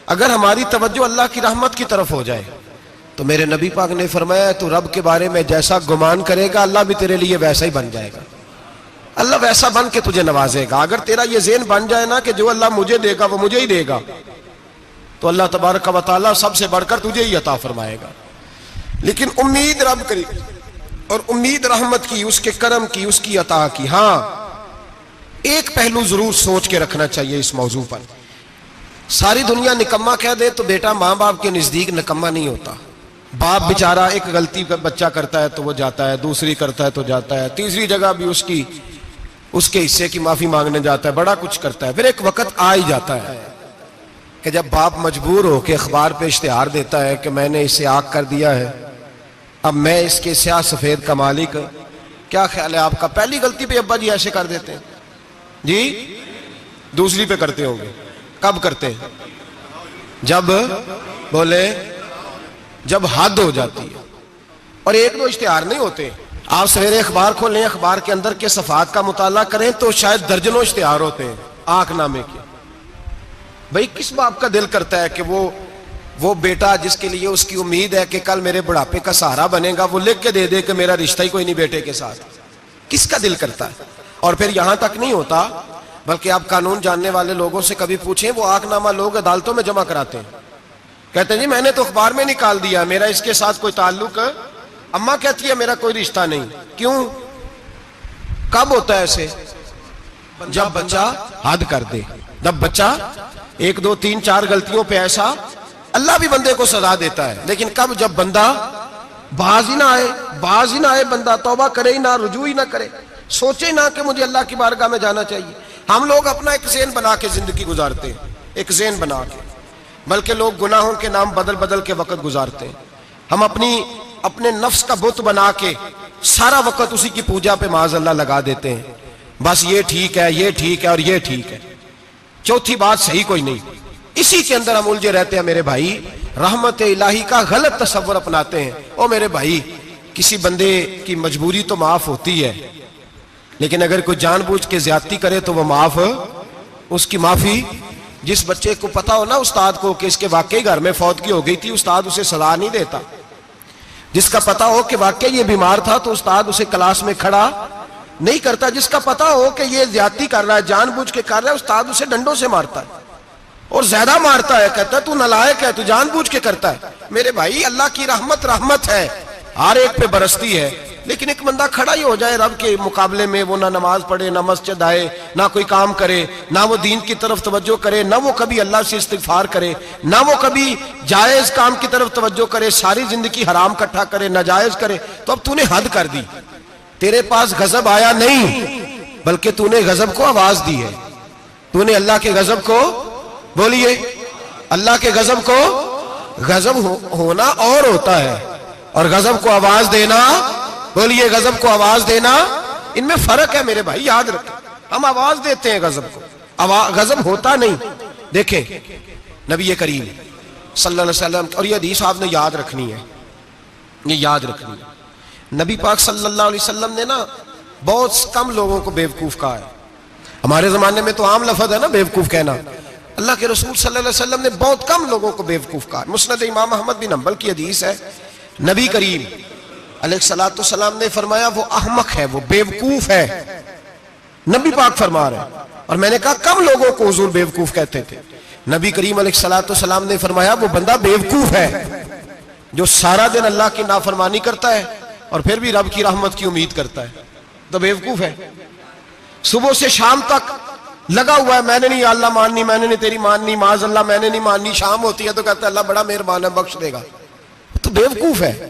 اگر ہماری توجہ اللہ کی رحمت کی طرف ہو جائے تو میرے نبی پاک نے فرمایا تو رب کے بارے میں جیسا گمان کرے گا اللہ بھی تیرے لیے ویسا ہی بن جائے گا. اللہ ویسا بن کے تجھے نوازے گا. اگر تیرا یہ ذہن بن جائے نا کہ جو اللہ مجھے دے گا وہ مجھے ہی دے گا تو اللہ تبارک و تعالیٰ سب سے بڑھ کر تجھے ہی عطا فرمائے گا. لیکن امید رب کری اور امید رحمت کی، اس کے کرم کی، اس کی عطا کی. ہاں ایک پہلو ضرور سوچ کے رکھنا چاہیے اس موضوع پر. ساری دنیا نکما کہہ دے تو بیٹا ماں باپ کے نزدیک نکما نہیں ہوتا. باپ بیچارہ ایک غلطی بچہ کرتا ہے تو وہ جاتا ہے، دوسری کرتا ہے تو جاتا ہے، تیسری جگہ بھی اس کے حصے کی معافی مانگنے جاتا ہے، بڑا کچھ کرتا ہے. پھر ایک وقت آ ہی جاتا ہے کہ جب باپ مجبور ہو کے اخبار پہ اشتہار دیتا ہے کہ میں نے اسے آگ کر دیا ہے، اب میں اس کے سیاہ سفید کا مالک. کیا خیال ہے آپ کا؟ پہلی غلطی پہ ابا جی ایسے کر دیتے ہیں جی، دوسری پہ کرتے ہوں گے. کب کرتے ہیں؟ جب بولے جب حد ہو جاتی ہے. اور ایک دو اشتہار نہیں ہوتے. آپ سویرے اخبار کھولیں، اخبار کے اندر کے صفحات کا مطالعہ کریں تو شاید درجنوں اشتہار ہوتے ہیں آنکھ نامے کے. بھئی کس باپ کا دل کرتا ہے کہ وہ بیٹا جس کے لیے اس کی امید ہے کہ کل میرے بڑھاپے کا سہارا بنے گا وہ لکھ کے دے دے کہ میرا رشتہ ہی کوئی نہیں بیٹے کے ساتھ؟ کس کا دل کرتا ہے؟ اور پھر یہاں تک نہیں ہوتا بلکہ آپ قانون جاننے والے لوگوں سے کبھی پوچھیں، وہ آنکھ نامہ لوگ عدالتوں میں جمع کراتے ہیں، کہتے ہیں جی میں نے تو اخبار میں نکال دیا، میرا اس کے ساتھ کوئی تعلق، اماں کہتی ہے میرا کوئی رشتہ نہیں. کیوں؟ کب ہوتا ہے ایسے؟ جب بچہ حد کر دے. جب بچہ ایک دو تین چار غلطیوں پہ ایسا، اللہ بھی بندے کو سزا دیتا ہے، لیکن کب؟ جب بندہ باز ہی نہ آئے بندہ توبہ کرے ہی نہ، رجوع ہی نہ کرے، سوچے نہ کہ مجھے اللہ کی بارگاہ میں جانا چاہیے. ہم لوگ اپنا ایک ذہن بنا کے زندگی گزارتے ہیں، ایک ذہن بنا کے، بلکہ لوگ گناہوں کے نام بدل کے وقت گزارتے ہیں. ہم اپنے نفس کا بت بنا کے سارا وقت اسی کی پوجا پہ معاذ اللہ لگا دیتے ہیں. بس یہ ٹھیک ہے، یہ ٹھیک ہے اور یہ ٹھیک ہے، چوتھی بات صحیح کوئی نہیں. اسی کے اندر ہم الجھے رہتے ہیں میرے بھائی. رحمت الہی کا غلط تصور اپناتے ہیں. او میرے بھائی، کسی بندے کی مجبوری تو معاف ہوتی ہے، لیکن اگر کوئی جان بوجھ کے زیادتی کرے تو وہ معاف، اس کی معافی. جس بچے کو پتا ہو نا استاد کو کہ اس کے واقعی گھر میں فوتگی ہو گئی تھی، استاد اسے سزا نہیں دیتا. جس کا پتا ہو کہ واقعی یہ بیمار تھا تو استاد اسے کلاس میں کھڑا نہیں کرتا. جس کا پتا ہو کہ یہ زیادتی کر رہا ہے، جان بوجھ کے کر رہا ہے، استاد اسے ڈنڈوں سے مارتا ہے اور زیادہ مارتا ہے، کہتا ہے تو نالائق ہے، تو جان بوجھ کے کرتا ہے. میرے بھائی اللہ کی رحمت ہے، ہر ایک پہ برستی ہے، لیکن ایک بندہ کھڑا ہی ہو جائے رب کے مقابلے میں، وہ نہ نماز پڑھے، نہ مسجد آئے، نہ کوئی کام کرے، نہ وہ دین کی طرف توجہ کرے، نہ وہ کبھی اللہ سے استغفار کرے، نہ وہ کبھی جائز کام کی طرف توجہ کرے، ساری زندگی حرام کٹھا کرے، ناجائز کرے، تو اب تو نے حد کر دی. تیرے پاس غضب آیا نہیں بلکہ تو نے غضب کو آواز دی ہے. تو نے اللہ کے غضب کو، بولیے، اللہ کے غضب کو، غضب ہونا اور ہوتا ہے اور غضب کو آواز دینا، بولیے، غضب کو آواز دینا، ان میں فرق ہے میرے بھائی، یاد رکھیں. ہم آواز دیتے ہیں غضب کو، غضب ہوتا نہیں. دیکھیں نبی کریم صلی اللہ علیہ وسلم، اور یہ حدیث آپ نے یاد رکھنی ہے، یہ یاد رکھنی ہے. نبی پاک صلی اللہ علیہ وسلم نے نا بہت کم لوگوں کو بیوقوف کہا ہے. ہمارے زمانے میں تو عام لفظ ہے نا بیوقوف کہنا. اللہ کے رسول صلی اللہ علیہ وسلم نے بہت کم لوگوں کو بیوقوف کہا. مسند امام احمد بن حنبل کی حدیث ہے، نبی کریم علیہ الصلوۃ والسلام نے فرمایا وہ احمق ہے، وہ بیوقوف ہے. نبی پاک فرما رہے ہیں. اور میں نے کہا کم لوگوں کو حضور بیوقوف کہتے تھے. نبی کریم علیہ الصلوۃ والسلام نے فرمایا وہ بندہ بیوقوف ہے جو سارا دن اللہ کی نافرمانی کرتا ہے اور پھر بھی رب کی رحمت کی امید کرتا ہے، تو بیوقوف ہے. صبح سے شام تک لگا ہوا ہے، میں نے نہیں اللہ ماننی، میں نے نہیں تیری ماننی، معاذ اللہ میں نے نہیں ماننی. شام ہوتی ہے تو کہتا ہے اللہ بڑا مہربان ہے، بخش دے گا. تو بیوقوف ہے،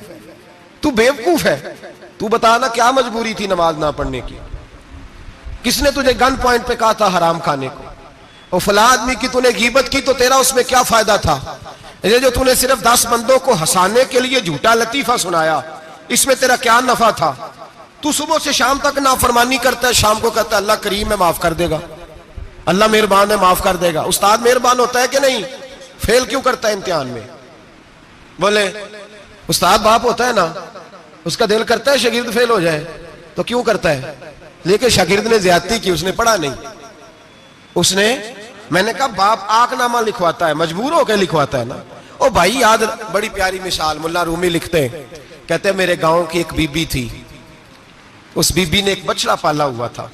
تو بیوقوف ہے. تو بتانا کیا مجبوری تھی نماز نہ پڑھنے کی؟ کس نے تجھے گن پوائنٹ پہ کہا تھا حرام کھانے کو؟ اور فلاں آدمی کی تو نے غیبت کی تو تیرا اس میں کیا فائدہ تھا؟ یہ جو تو نے صرف 10 بندوں کو ہنسانے کے لیے جھوٹا لطیفہ سنایا، اس میں تیرا کیا نفع تھا؟ تو صبح سے شام تک نافرمانی کرتا ہے، شام کو کہتا ہے اللہ کریم ہے معاف کر دے گا، اللہ مہربان ہے معاف کر دے گا. استاد مہربان ہوتا ہے کہ نہیں؟ فیل کیوں کرتا ہے امتحان میں؟ بولے استاد باپ ہوتا ہے نا، اس کا دل کرتا ہے شاگرد فیل ہو جائے، تو کیوں کرتا ہے؟ لیکن شاگرد نے زیادتی کی، اس نے پڑھا نہیں، اس نے میں نے کہا باپ آنکھ نامہ لکھواتا ہے مجبور ہو کے لکھواتا ہے نا. او بھائی یاد, بڑی پیاری مثال ملا رومی لکھتے ہیں, کہتے ہیں میرے گاؤں کی ایک بی بی تھی, اس بی بی نے ایک بچڑا پالا ہوا تھا.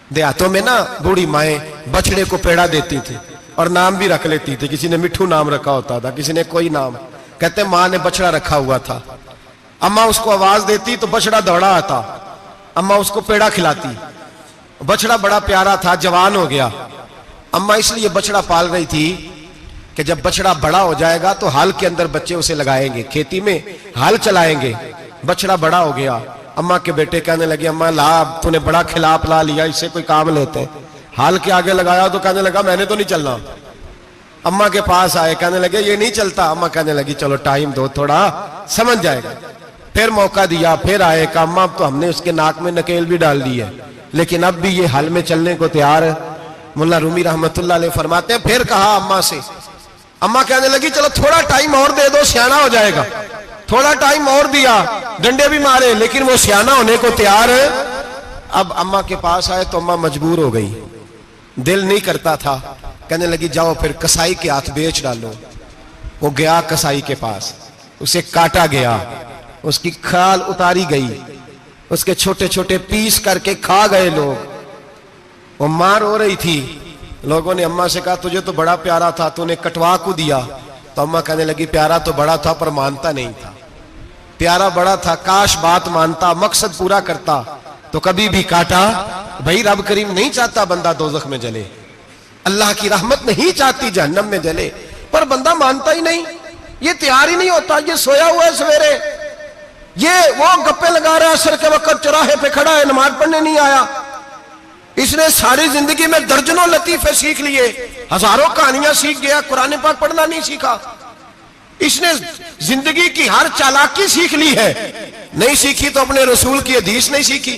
دیہاتوں میں نا بوڑھی مائیں بچڑے کو پیڑا دیتی تھی اور نام بھی رکھ لیتی تھی, کسی نے مٹھو نام رکھا ہوتا تھا, کسی نے کوئی نام. کہتے ہیں ماں نے بچڑا رکھا ہوا تھا, اماں اس کو آواز دیتی تو بچڑا دوڑا آتا, اماں اس کو پیڑا کھلاتی. بچڑا بڑا پیارا تھا, جوان ہو گیا. اماں اس لیے بچڑا پال رہی تھی کہ جب بچڑا بڑا ہو جائے گا تو ہل کے اندر بچے اسے لگائیں گے, کھیتی میں ہل چلائیں گے. بچڑا بڑا ہو گیا, اماں کے بیٹے کہنے لگے اماں لا تو نے بڑا کھلا پلا لیا, اس سے کوئی کام لیتے ہیں. ہل کے آگے لگایا تو کہنے لگا میں نے تو نہیں چلنا. اماں کے پاس آئے, کہنے لگے یہ نہیں چلتا. اماں کہنے لگی چلو ٹائم دو تھوڑا سمجھ جائے گا. پھر موقع دیا, پھر آئے, کہا اماں اب تو ہم نے اس کے ناک میں نکیل بھی ڈال دی ہے لیکن اب بھی یہ ہل میں چلنے کو تیار ہے. ملا رومی رحمت اللہ علیہ فرماتے ہیں پھر کہا اماں سے, اماں کہنے لگی چلو تھوڑا ٹائم اور دے دو سیانا ہو جائے گا. تھوڑا ٹائم اور دیا, ڈنڈے بھی مارے لیکن وہ سیانا ہونے کو تیار ہے. اب اماں کے پاس آئے تو اماں مجبور ہو گئی, دل نہیں کرتا تھا. کہنے لگی جاؤ پھر کسائی کے ہاتھ بیچ ڈالو. وہ گیا کسائی کے پاس, اسے کاٹا گیا, اس کی کھال اتاری گئی, اس کے چھوٹے چھوٹے پیس کر کے کھا گئے لوگ. وہ ماں رو رہی تھی. لوگوں نے اماں سے کہا تجھے تو بڑا پیارا تھا, تو نے کٹوا کو دیا. تو اماں کہنے لگی پیارا تو بڑا تھا پر مانتا نہیں تھا. پیارا بڑا تھا, کاش بات مانتا, مقصد پورا کرتا تو کبھی بھی کاٹا. بھائی رب کریم نہیں چاہتا بندہ دوزخ میں جلے, اللہ کی رحمت نہیں چاہتی جہنم میں جلے, پر بندہ مانتا ہی نہیں, یہ تیار ہی نہیں ہوتا. یہ سویا ہوا ہے سویرے, یہ وہ گپے لگا رہا ہے عصر کے وقت چوراہے پہ کھڑا ہے, نماز پڑھنے نہیں آیا. اس نے ساری زندگی میں درجنوں لطیفے سیکھ لیے, ہزاروں کہانیاں سیکھ گیا, قرآن پاک پڑھنا نہیں سیکھا. اس نے زندگی کی ہر چالاکی سیکھ لی ہے, نہیں سیکھی تو اپنے رسول کی حدیث نہیں سیکھی,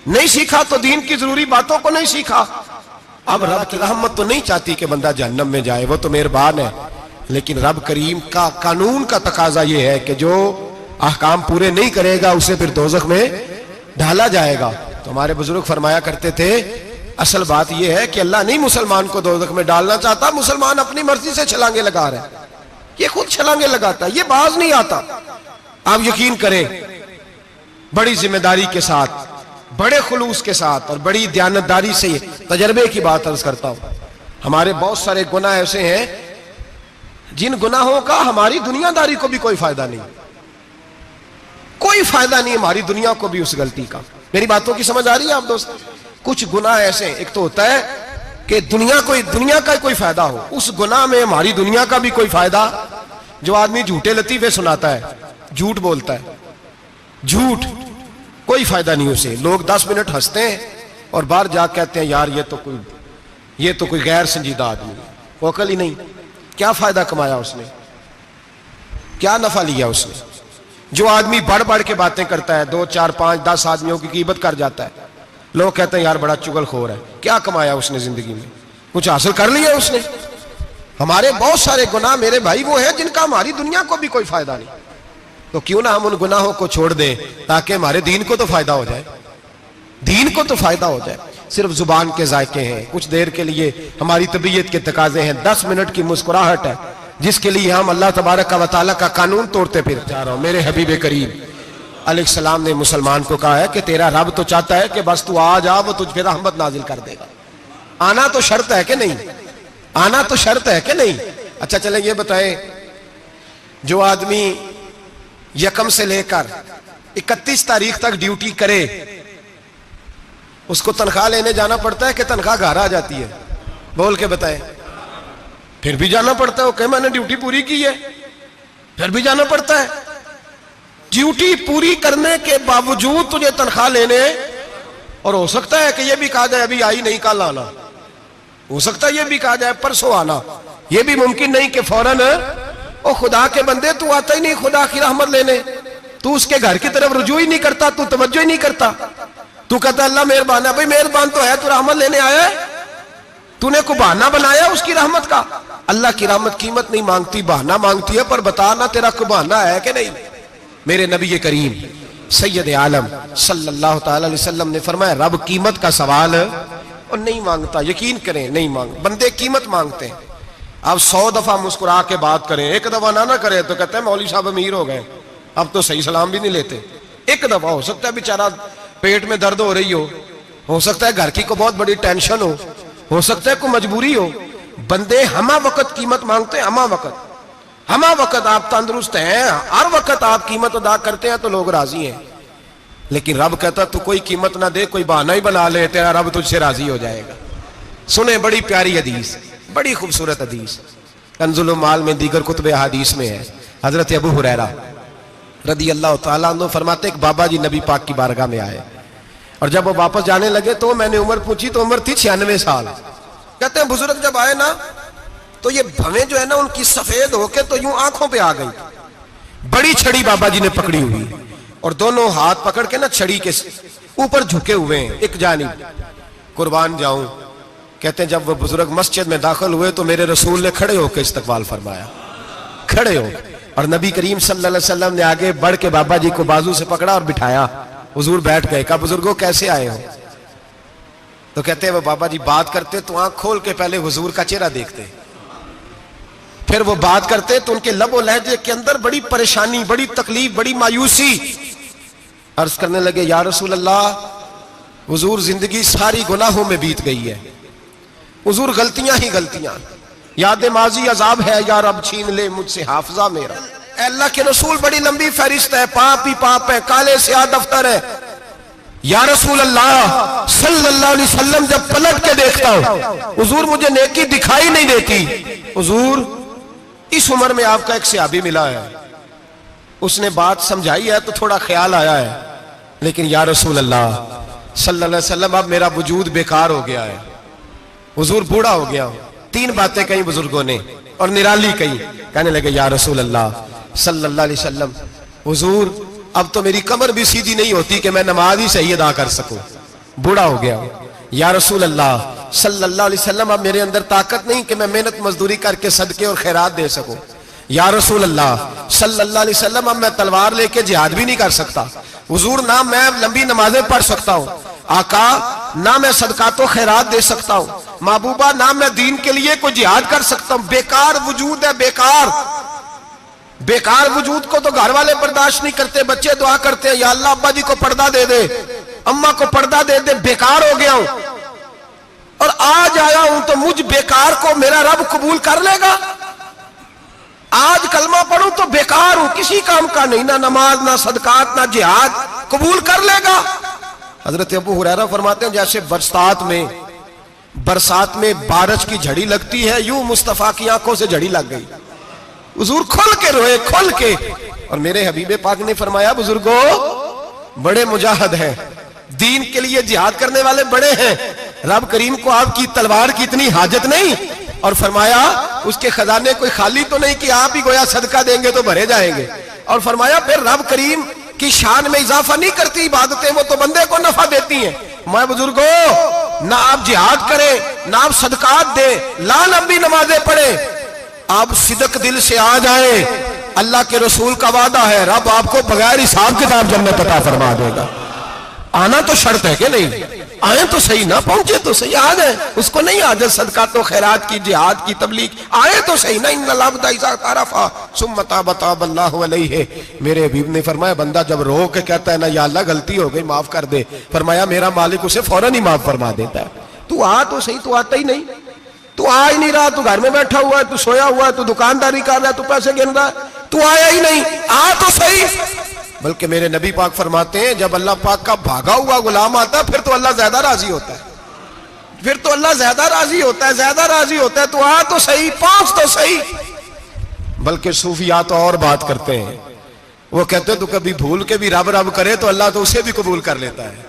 نہیں سیکھا تو دین کی ضروری باتوں کو نہیں سیکھا. اب رب کی رحمت تو نہیں چاہتی کہ بندہ جہنم میں جائے, وہ تو مہربان ہے, لیکن رب کریم کا قانون کا تقاضا یہ ہے کہ جو احکام پورے نہیں کرے گا اسے پھر دوزخ میں ڈالا جائے گا. تو ہمارے بزرگ فرمایا کرتے تھے اصل بات یہ ہے کہ اللہ نہیں مسلمان کو دوزخ میں ڈالنا چاہتا, مسلمان اپنی مرضی سے چھلانگے لگا رہے ہیں, یہ خود چھلانگے لگاتا ہے, یہ باز نہیں آتا. آپ یقین کریں بڑی ذمہ داری کے ساتھ, بڑے خلوص کے ساتھ اور بڑی دیانتداری سے تجربے کی بات عرض کرتا ہوں, ہمارے بہت سارے گناہ ایسے ہیں جن گناہوں کا ہماری دنیا داری کو بھی کوئی فائدہ نہیں, کوئی فائدہ نہیں ہماری دنیا کو بھی اس غلطی کا. میری باتوں کی سمجھ آ رہی ہے آپ دوست؟ کچھ گناہ ایسے ہیں, ایک تو ہوتا ہے کہ دنیا کا کوئی فائدہ ہو, اس گناہ میں ہماری دنیا کا بھی کوئی فائدہ. جو آدمی جھوٹے لطیفے سناتا ہے, جھوٹ بولتا ہے, جھوٹ کوئی فائدہ نہیں اسے, لوگ 10 منٹ ہنستے ہیں اور باہر جا کہتے ہیں یار یہ تو کوئی غیر سنجیدہ آدمی, وہ عقل ہی نہیں. کیا فائدہ کمایا اس نے, کیا نفع لیا اس نے؟ جو آدمی بڑھ بڑھ کے باتیں کرتا ہے, 2 4 5 10 آدمیوں کی غیبت کر جاتا ہے, لوگ کہتے ہیں یار بڑا چغل خور ہے, کیا کمایا اس نے زندگی میں؟ کچھ حاصل کر لیا اس نے؟ ہمارے بہت سارے گناہ میرے بھائی وہ ہیں جن کا ہماری دنیا کو بھی کوئی فائدہ نہیں. تو کیوں نہ ہم ان گناہوں کو چھوڑ دیں تاکہ ہمارے دین کو تو فائدہ ہو جائے, دین کو تو فائدہ ہو جائے. صرف زبان کے ذائقے ہیں, کچھ دیر کے لیے ہماری طبیعت کے تقاضے ہیں, 10 منٹ کی مسکراہٹ ہے جس کے لیے ہم اللہ تبارک و تعالیٰ کا قانون توڑتے پھر جا رہا ہوں. میرے حبیب کریم علیہ السلام نے مسلمان کو کہا ہے کہ تیرا رب تو چاہتا ہے کہ بس تو آ جا, وہ تجھ پہ رحمت نازل کر دے گا. آنا تو شرط ہے کہ نہیں, آنا تو شرط ہے کہ نہیں. اچھا چلیں یہ بتائیں, جو آدمی 1 سے لے کر 31 تاریخ تک ڈیوٹی کرے اس کو تنخواہ لینے جانا پڑتا ہے کہ تنخواہ گھر آ جاتی ہے؟ بول کے بتائیں. پھر بھی جانا پڑتا ہے, وہ کہ میں نے ڈیوٹی پوری کی ہے, پھر بھی جانا پڑتا ہے. ڈیوٹی پوری کرنے کے باوجود تجھے تنخواہ لینے, اور ہو سکتا ہے کہ یہ بھی کہا جائے ابھی آئی نہیں کل آنا, ہو سکتا ہے یہ بھی کہا جائے پرسوں آنا, یہ بھی ممکن نہیں کہ فوراً او خدا کے بندے تو آتا ہی نہیں خدا کی رحمت لینے, تو اس کے گھر کی طرف رجوع ہی نہیں کرتا, تو توجہ ہی نہیں کرتا, تو کہتا اللہ مہربان ہے. بھائی مہربان تو ہے, تو رحمت لینے آیا ہے, تو نے کو بہانہ بنایا اس کی رحمت کا. اللہ کی رحمت قیمت نہیں مانگتی, بہانہ مانگتی ہے, پر بتا نا تیرا کو بہانہ ہے کہ نہیں. میرے نبی کریم سید عالم صلی اللہ تعالی علیہ وسلم نے فرمایا رب قیمت کا سوال اور نہیں مانگتا، یقین کریں نہیں مانگ، بندے قیمت مانگتے ہیں. آپ 100 دفعہ مسکرا کے بات کریں، ایک دفعہ نہ کریں تو کہتے ہیں مولوی صاحب امیر ہو گئے، اب تو صحیح سلام بھی نہیں لیتے. ایک دفعہ ہو سکتا ہے بیچارہ پیٹ میں درد ہو رہی ہو سکتا ہے گھر کی کو بہت بڑی ٹینشن ہو سکتا ہے کوئی مجبوری ہو. بندے ہمہ وقت قیمت مانگتے ہیں، ہمہ وقت آپ تندرست ہیں، ہر وقت آپ قیمت ادا کرتے ہیں تو لوگ راضی ہیں. لیکن رب کہتا تو کوئی قیمت نہ دے، کوئی بہانہ ہی بنا لے، تیرا رب تجھ سے راضی ہو جائے گا. سنیں بڑی پیاری حدیث، بڑی خوبصورت حدیث، کنز المال میں دیگر کتب احادیث میں ہے. حضرت ابو ہریرہ رضی اللہ تعالیٰ عنہ فرماتے ایک بابا جی نبی پاک کی بارگاہ میں آئے، اور جب وہ واپس جانے لگے تو میں نے عمر پوچھی تو عمر تھی 96 سال. کہتے ہیں بزرگ جب آئے نا تو یہ بھویں جو ہے نا ان کی سفید ہو کے تو یوں آنکھوں پہ آ گئی. بڑی چھڑی بابا جی نے پکڑی ہوئی اور دونوں ہاتھ پکڑ کے نا چھڑی کے اوپر جھکے ہوئے ہیں ایک جانب. قربان جاؤں، کہتے ہیں جب وہ بزرگ مسجد میں داخل ہوئے تو میرے رسول نے کھڑے ہو کے استقبال فرمایا، کھڑے ہو، اور نبی کریم صلی اللہ علیہ وسلم نے آگے بڑھ کے بابا جی کو بازو سے پکڑا اور بٹھایا. حضور بیٹھ گئے. کہا بزرگوں کیسے آئے ہو؟ تو کہتے ہیں وہ بابا جی بات کرتے تو آنکھ کھول کے پہلے حضور کا چہرہ دیکھتے، پھر وہ بات کرتے تو ان کے لب و لہجے کے اندر بڑی پریشانی، بڑی تکلیف، بڑی مایوسی. عرض کرنے لگے یا رسول اللہ، حضور زندگی ساری گناہوں میں بیت گئی ہے، حضور غلطیاں ہی غلطیاں، یاد ماضی عذاب ہے، یا رب چھین لے مجھ سے حافظہ میرا. اے اللہ کے رسول بڑی لمبی فہرست ہے، پاپ ہی پاپ ہے، کالے سیاہ دفتر ہے. یا رسول اللہ صلی اللہ علیہ وسلم جب پلٹ کے دیکھتا ہوں حضور مجھے نیکی دکھائی نہیں دیتی. حضور اس عمر میں آپ کا ایک صحابی ملا ہے، اس نے بات سمجھائی ہے تو تھوڑا خیال آیا ہے، لیکن یا رسول اللہ صلی اللہ علیہ وسلم اب میرا وجود بیکار ہو گیا ہے، حضور بوڑھا ہو گیا ہوں. 3 باتیں کہیں بزرگوں نے اور نرالی کہیں. کہنے لگے یا رسول اللہ صلی اللہ علیہ وسلم، حضور اب تو میری کمر بھی سیدھی نہیں ہوتی کہ میں نماز ہی صحیح ادا کر سکوں، بوڑھا ہو گیا ہوں. یا رسول اللہ صلی اللہ علیہ وسلم اب میرے اندر طاقت نہیں کہ میں محنت مزدوری کر کے صدقے اور خیرات دے سکوں. یا رسول اللہ صلی اللہ علیہ وسلم اب میں تلوار لے کے جہاد بھی نہیں کر سکتا. حضور نہ میں لمبی نمازیں پڑھ سکتا ہوں، آقا نہ میں صدقات و خیرات دے سکتا ہوں، محبوبہ نہ میں دین کے لیے کوئی جہاد کر سکتا ہوں. بیکار وجود ہے، بیکار وجود کو تو گھر والے برداشت نہیں کرتے، بچے دعا کرتے ہیں یا اللہ ابا جی کو پردہ دے دے، اماں کو پردہ دے دے. بیکار ہو گیا ہوں اور آج آیا ہوں تو مجھ بیکار کو میرا رب قبول کر لے گا؟ آج کلمہ پڑھوں تو بیکار ہوں، کسی کام کا نہیں، نہ نماز نہ صدقات نہ جہاد، قبول کر لے گا؟ حضرت ابو ہریرہ فرماتے ہیں جیسے برسات میں بارش کی جھڑی لگتی ہے، یوں مصطفیٰ کی آنکھوں سے جھڑی لگ گئی. حضور کھل کے روئے، کھل کے. اور میرے حبیب پاک نے فرمایا بزرگوں بڑے مجاہد ہیں، دین کے لیے جہاد کرنے والے بڑے ہیں، رب کریم کو آپ کی تلوار کی اتنی حاجت نہیں. اور فرمایا اس کے خزانے کوئی خالی تو نہیں کہ آپ ہی گویا صدقہ دیں گے تو بھرے جائیں گے. اور فرمایا پھر رب کریم کی شان میں اضافہ نہیں کرتی عبادتیں، وہ تو بندے کو نفع دیتی ہیں. میں بزرگوں نہ آپ جہاد کریں نہ آپ صدقات دیں، لا لمبی نمازیں پڑھیں، آپ صدق دل سے آ جائیں، اللہ کے رسول کا وعدہ ہے رب آپ کو بغیر حساب کتاب جنت عطا فرما دے گا. آنا تو شرط ہے کہ نہیں؟ آئیں تو صحیح، نہ پہنچے تو صحیح، آ جائیں. اس کو نہیں عادت صدقات و خیرات کی، جہاد کی، تبلیغ، آئے تو صحیح نا. ان العبد اذا تعرف ثم تاب تاب اللہ علیہ. میرے حبیب نے فرمایا بندہ جب رو کے کہتا ہے نا یا اللہ غلطی ہو گئی معاف کر دے، فرمایا میرا مالک اسے فوراً ہی معاف فرما دیتا ہے. تو آ تو صحیح، تو آتا ہی نہیں، تو آ ہی نہیں رہا، تو گھر میں بیٹھا ہوا ہے، تو سویا ہوا ہے، تو دکانداری کر رہا ہے، تو پیسے گن رہا ہے، تو آیا ہی نہیں. آ تو صحیح. بلکہ میرے نبی پاک فرماتے ہیں جب اللہ پاک کا بھاگا ہوا غلام آتا ہے پھر تو اللہ زیادہ راضی ہوتا ہے، پھر تو اللہ زیادہ راضی ہوتا ہے، زیادہ راضی ہوتا ہے. تو آ تو صحیح، پہنچ تو صحیح. بلکہ صوفیات اور بات کرتے ہیں، وہ کہتے ہیں تو کبھی بھول کے بھی رب رب کرے تو اللہ تو اسے بھی قبول کر لیتا ہے.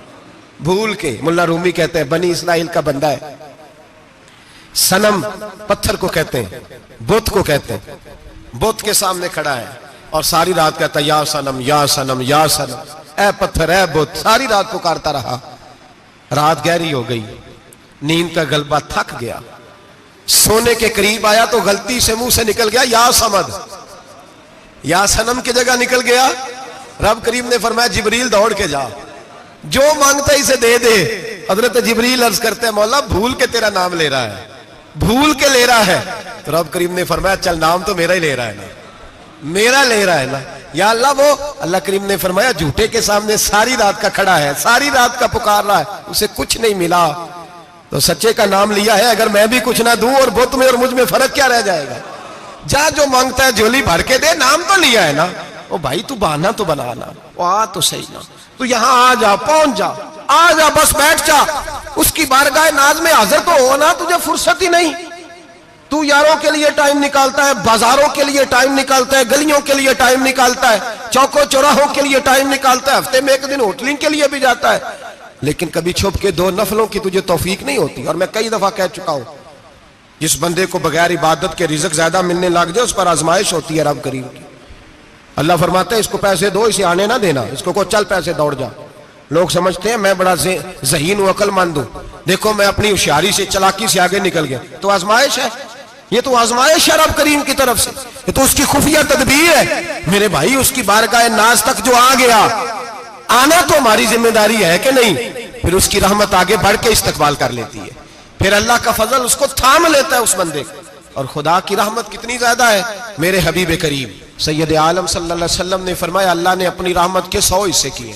بھول کے. ملا رومی کہتے ہیں بنی اسرائیل کا بندہ ہے، صنم پتھر کو کہتے ہیں، بت کو کہتے ہیں، بت کے سامنے کھڑا ہے اور ساری رات کہتا ہے یا صنم یا صنم یا صنم، اے پتھر اے بت. ساری رات پکارتا رہا. رات گہری ہو گئی، نیند کا غلبہ، تھک گیا، سونے کے قریب آیا تو غلطی سے منہ سے نکل گیا یا صمد. یا صنم کی جگہ نکل گیا. رب کریم نے فرمایا جبریل دوڑ کے جا، جو مانگتا ہے اسے دے دے. حضرت جبریل عرض کرتے ہیں مولا بھول کے تیرا نام لے رہا ہے, بھول کے لے رہا ہے. تو رب کریم نے فرمایا چل نام تو میرا ہی لے رہا ہے نا, میرا لے رہا ہے نا. یا اللہ وہ اللہ کریم نے فرمایا جھوٹے کے سامنے ساری رات کا کھڑا ہے, ساری رات کا پکار رہا ہے, اسے کچھ نہیں ملا, تو سچے کا نام لیا ہے. اگر میں بھی کچھ نہ دوں اور بت میں اور مجھ میں فرق کیا رہ جائے گا. جا جو مانگتا ہے جھولی بھر کے دے, نام تو لیا ہے نا. او بھائی تو بہانا تو بنانا, آ تو صحیح نا, تو یہاں آ جا, پہنچ جا, آ جا, بس بیٹھ جا. اس کی بارگاہ ناز میں حاضر تو ہونا, تجھے فرصت ہی نہیں. تو یاروں کے لیے ٹائم نکالتا ہے, بازاروں کے لیے ٹائم نکالتا ہے, گلیوں کے لیے ٹائم نکالتا ہے, چوکوں چوراہوں کے لیے ٹائم نکالتا ہے, ہفتے میں ایک دن ہوٹلنگ کے لیے بھی جاتا ہے. لیکن کبھی چھپ کے 2 نفلوں کی تجھے توفیق نہیں ہوتی. اور میں کئی دفعہ کہہ چکا ہوں, جس بندے کو بغیر عبادت کے رزق زیادہ ملنے لگ جائے اس پر آزمائش ہوتی ہے رب کریم کی. اللہ فرماتا ہے اس کو پیسے دو, اسے آنے نہ دینا, اس کو چل پیسے دوڑ جا. لوگ سمجھتے ہیں میں بڑا ذہین و عقل مند ہوں, دیکھو میں اپنی ہوشیاری سے چلاکی سے آگے نکل گیا. تو آزمائش ہے, یہ تو آزمائش ہے رب کریم کی طرف سے, یہ تو اس کی خفیہ تدبیر ہے. میرے بھائی اس کی بارگاہ ناز تک جو آ گیا, آنا تو ہماری ذمہ داری ہے کہ نہیں, پھر اس کی رحمت آگے بڑھ کے استقبال کر لیتی ہے, پھر اللہ کا فضل اس کو تھام لیتا ہے اس بندے کو. اور خدا کی رحمت کتنی زیادہ ہے. میرے حبیب کریم سید عالم صلی اللہ علیہ وسلم نے فرمایا اللہ نے اپنی رحمت کے 100 حصے کیے.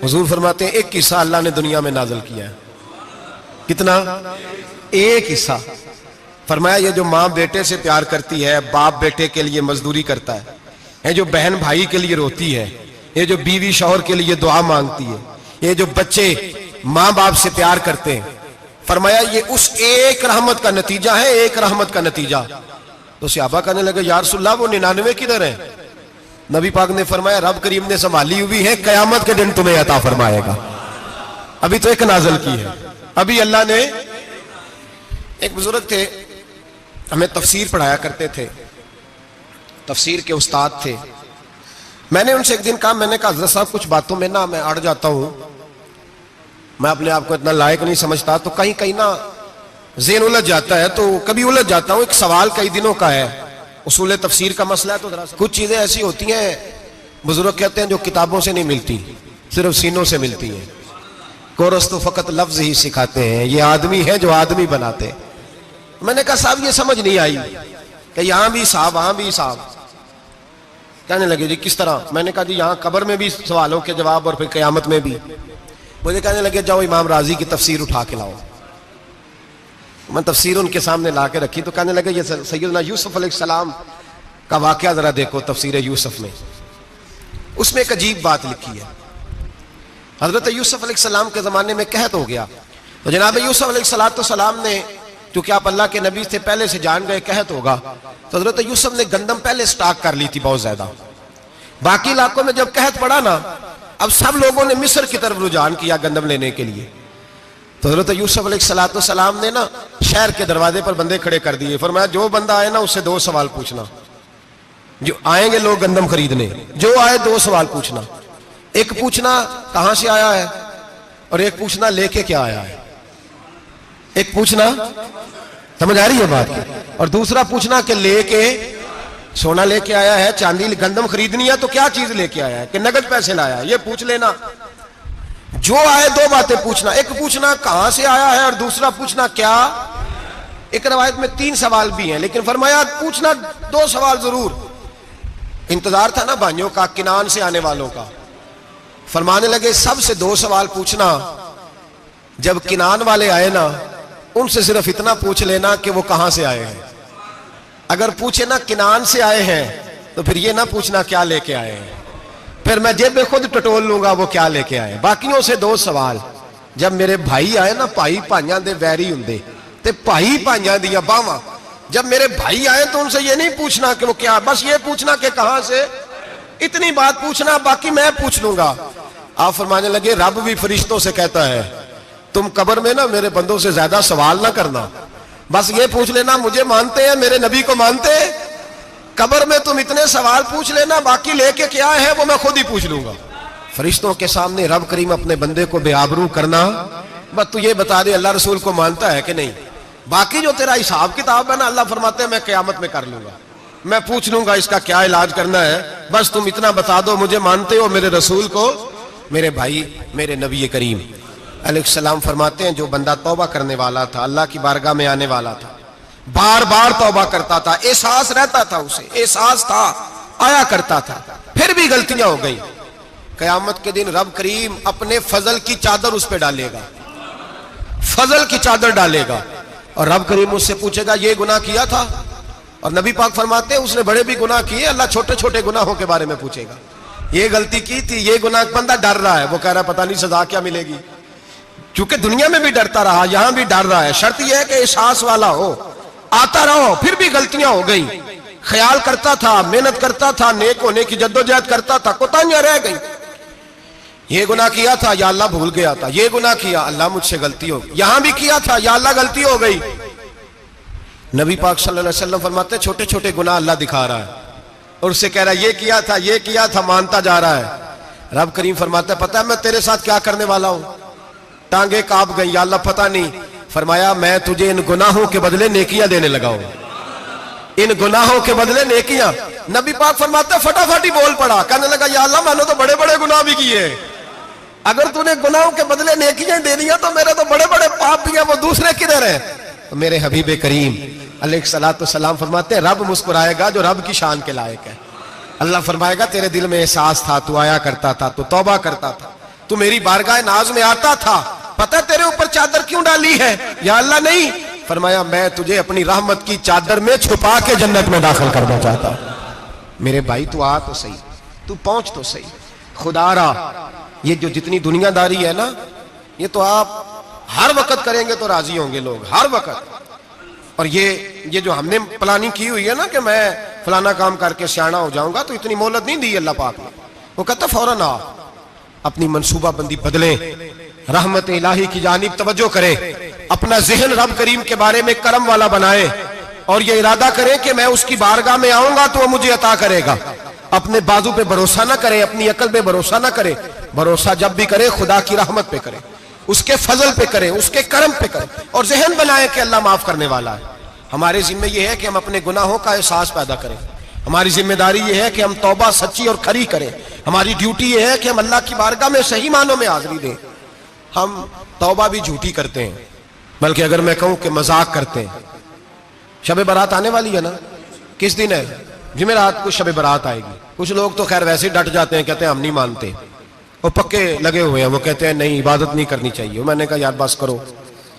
حضور فرماتے ہیں ایک حصہ اللہ نے دنیا میں نازل کیا ہے. کتنا؟ ایک حصہ. فرمایا یہ جو ماں بیٹے سے پیار کرتی ہے, باپ بیٹے کے لیے مزدوری کرتا ہے, یہ جو بہن بھائی کے لیے روتی ہے, یہ جو بیوی شوہر کے لیے دعا مانگتی ہے, یہ جو بچے ماں باپ سے پیار کرتے ہیں, فرمایا یہ اس ایک رحمت کا نتیجہ ہے, ایک رحمت کا نتیجہ. تو صحابہ کہنے لگے یا رسول اللہ وہ 99 کدھر ہیں؟ نبی پاک نے فرمایا رب کریم نے سنبھالی ہوئی ہے, قیامت کے دن تمہیں عطا فرمائے گا. ابھی تو ایک نازل کی ہے, ابھی اللہ نے. ایک بزرگ تھے ہمیں تفسیر پڑھایا کرتے تھے, تفسیر کے استاد تھے. میں نے ان سے ایک دن کہا, میں نے کہا حضرت صاحب کچھ باتوں میں نا میں اڑ جاتا ہوں, میں اپنے آپ کو اتنا لائق نہیں سمجھتا, تو کہیں کہیں نا ذہن الجھ جاتا ہے, تو کبھی الجھ جاتا ہوں. ایک سوال کئی دنوں کا ہے, اصول تفسیر کا مسئلہ ہے, تو کچھ چیزیں ایسی ہوتی ہیں بزرگ کہتے ہیں جو کتابوں سے نہیں ملتی, صرف سینوں سے ملتی ہیں. کورس تو فقط لفظ ہی سکھاتے ہیں, یہ آدمی ہے جو آدمی بناتے ہیں. میں نے کہا صاحب یہ سمجھ نہیں آئی کہ یہاں بھی صاحب وہاں بھی صاحب. کہنے لگے جی کس طرح؟ میں نے کہا جی یہاں قبر میں بھی سوالوں کے جواب اور پھر قیامت میں بھی. مجھے کہنے لگے جاؤ امام راضی کی تفسیر اٹھا کے لاؤ. میں تفسیر ان کے سامنے لا کے رکھی, تو کہنے لگے یہ سیدنا یوسف علیہ السلام کا واقعہ ذرا دیکھو تفسیر یوسف میں. اس میں ایک عجیب بات لکھی ہے. حضرت یوسف علیہ السلام کے زمانے میں قحط ہو گیا, تو جناب یوسف علیہ السلام نے, کیونکہ آپ اللہ کے نبی سے پہلے سے جان گئے قحط ہوگا, تو حضرت یوسف نے گندم پہلے سٹاک کر لی تھی بہت زیادہ. باقی علاقوں میں جب قحط پڑا نا, اب سب لوگوں نے مصر کی طرف رجحان کیا گندم لینے کے لیے. تو حضرت یوسف علیہ السلام نے نا شہر کے دروازے پر بندے کھڑے کر دیے. فرمایا جو بندہ آئے نا اس سے 2 سوال پوچھنا. جو آئیں گے لوگ گندم خریدنے, جو آئے 2 سوال پوچھنا. ایک پوچھنا کہاں سے آیا ہے, اور ایک پوچھنا لے کے کیا آیا ہے. ایک پوچھنا, سمجھ آ رہی ہے بات کی, اور دوسرا پوچھنا کہ لے کے سونا لے کے آیا ہے, چاندی گندم خریدنی ہے تو کیا چیز لے کے آیا ہے, کہ نقد پیسے لایا, یہ پوچھ لینا. جو آئے 2 باتیں پوچھنا. ایک پوچھنا کہاں سے آیا ہے, اور دوسرا پوچھنا کیا. ایک روایت میں 3 سوال بھی ہیں, لیکن فرمایا پوچھنا 2 سوال ضرور. انتظار تھا نا بھائیوں کا کنان سے آنے والوں کا. فرمانے لگے سب سے 2 سوال پوچھنا. جب کنان والے آئے نا ان سے صرف اتنا پوچھ لینا کہ وہ کہاں سے آئے ہیں. اگر پوچھے نا کنان سے آئے ہیں تو پھر یہ نہ پوچھنا کیا لے کے آئے ہیں, پھر میں جیب میں خود ٹٹول لوں گا وہ کیا لے کے آئے. باقیوں سے 2 سوال. جب میرے بھائی آئے نا, بھائی بھائیاں دے ویری ہوندے تے بھائی بھائیاں دیا باواں, جب میرے بھائی آئے تو ان سے یہ نہیں پوچھنا کہ وہ کیا, بس یہ پوچھنا کہ کہاں سے. اتنی بات پوچھنا, باقی میں پوچھ لوں گا. آپ فرمانے لگے رب بھی فرشتوں سے کہتا ہے تم قبر میں نا میرے بندوں سے زیادہ سوال نہ کرنا, بس یہ پوچھ لینا مجھے مانتے ہیں, میرے نبی کو مانتے ہیں. قبر میں تم اتنے سوال پوچھ لینا, باقی لے کے کیا ہے وہ میں خود ہی پوچھ لوں گا. فرشتوں کے سامنے رب کریم اپنے بندے کو بے آبرو کرنا, بس تو یہ بتا دے اللہ رسول کو مانتا ہے کہ نہیں. باقی جو تیرا حساب کتاب ہے نا, اللہ فرماتے ہیں میں قیامت میں کر لوں گا, میں پوچھ لوں گا اس کا کیا علاج کرنا ہے, بس تم اتنا بتا دو مجھے مانتے ہو, میرے رسول کو میرے بھائی، میرے نبی کریم علیہ السلام فرماتے ہیں جو بندہ توبہ کرنے والا تھا، اللہ کی بارگاہ میں آنے والا تھا، بار بار توبہ کرتا تھا، احساس رہتا تھا، اسے احساس تھا، آیا کرتا تھا، پھر بھی غلطیاں ہو گئی، قیامت کے دن رب کریم اپنے فضل کی چادر اس پہ ڈالے گا، فضل کی چادر ڈالے گا، اور رب کریم اس سے پوچھے گا یہ گناہ کیا تھا؟ اور نبی پاک فرماتے ہیں اس نے بڑے بھی گناہ کیے، اللہ چھوٹے چھوٹے گناہوں کے بارے میں پوچھے گا، یہ غلطی کی تھی، یہ گناہ، بندہ ڈر رہا ہے، وہ کہہ رہا ہے پتہ نہیں سزا کیا ملے گی، چونکہ دنیا میں بھی ڈرتا رہا، یہاں بھی ڈر رہا ہے، شرط یہ ہے کہ احساس والا ہو، آتا رہو، پھر بھی غلطیاں ہو گئی، خیال کرتا تھا، محنت کرتا تھا، نیک ہونے کی جدوجہد کرتا تھا، کوتاہیاں رہ گئی، یہ گناہ کیا تھا یا اللہ بھول گیا تھا، یہ گناہ کیا اللہ مجھ سے غلطی ہو گئی، یہاں بھی کیا تھا یا اللہ غلطی ہو گئی، نبی پاک صلی اللہ علیہ وسلم فرماتے ہیں چھوٹے چھوٹے گناہ اللہ دکھا رہا ہے اور اس سے کہہ رہا ہے یہ کیا تھا، مانتا جا رہا ہے، رب کریم فرماتا ہے پتہ ہے میں تیرے ساتھ کیا کرنے والا ہوں، ٹانگیں کانپ گئی، یا اللہ پتہ نہیں، فرمایا میں تجھے ان گناہوں کے بدلے نیکیاں دینے لگا ہوں، ان گناہوں کے بدلے نیکیاں، نبی پاک فرماتا ہے فٹافٹ ہی بول پڑا، کہنے لگا یا اللہ میں نے تو بڑے بڑے گناہ بھی کیے، اگر تو نے گناہوں کے بدلے نیکیاں دے دیا تو میرے تو بڑے بڑے پاپ بھی ہیں، وہ دوسرے کدھر ہیں؟ تو میرے حبیب کریم علیہ السلام فرماتے ہیں رب مسکرائے گا جو رب کی شان کے لائق ہے، اللہ فرمائے گا تیرے دل میں احساس تھا، تو آیا کرتا تھا، تو توبہ کرتا تھا، تو میری بارگاہ ناز میں آتا تھا، پتہ تیرے اوپر چادر کیوں ڈالی ہے؟ یا اللہ نہیں، فرمایا میں تجھے اپنی رحمت کی چادر میں چھپا کے جنت میں داخل کرنا چاہتا ہوں، میرے بھائی تو آ تو صحیح، تو پہنچ تو صحیح، خدا را یہ جو جتنی دنیا داری ہے نا، یہ تو آپ ہر وقت کریں گے تو راضی ہوں گے لوگ، ہر وقت، اور یہ جو ہم نے پلاننگ کی ہوئی ہے نا کہ میں فلانا کام کر کے سیانا ہو جاؤں گا، تو اتنی مہلت نہیں دی اللہ پاک نے، وہ کہتا فوراً آ، اپنی منصوبہ بندی بدلیں، رحمت الہی کی جانب توجہ کریں، اپنا ذہن رب کریم کے بارے میں کرم والا بنائیں، اور یہ ارادہ کریں کہ میں اس کی بارگاہ میں آؤں گا تو وہ مجھے عطا کرے گا، اپنے بازو پہ بھروسہ نہ کریں، اپنی عقل پہ بھروسہ نہ کریں، بھروسہ جب بھی کریں خدا کی رحمت پہ کریں، اس کے فضل پہ کریں، اس کے کرم پہ کریں، اور ذہن بنائیں کہ اللہ معاف کرنے والا ہے، ہمارے ذمہ یہ ہے کہ ہم اپنے گناہوں کا احساس پیدا کریں، ہماری ذمہ داری یہ ہے کہ ہم توبہ سچی اور کھری کریں، ہماری ڈیوٹی یہ ہے کہ ہم اللہ کی بارگاہ میں صحیح معنوں میں حاضری دیں، ہم توبہ بھی جھوٹی کرتے ہیں، بلکہ اگر میں کہوں کہ مذاق کرتے ہیں، شب برات آنے والی ہے نا، کس دن ہے؟ جمعرات کو شب برات آئے گی، کچھ لوگ تو خیر ویسے ڈٹ جاتے ہیں، کہتے ہیں ہم نہیں مانتے، وہ پکے لگے ہوئے ہیں، وہ کہتے ہیں نہیں عبادت نہیں کرنی چاہیے، میں نے کہا یار بس کرو،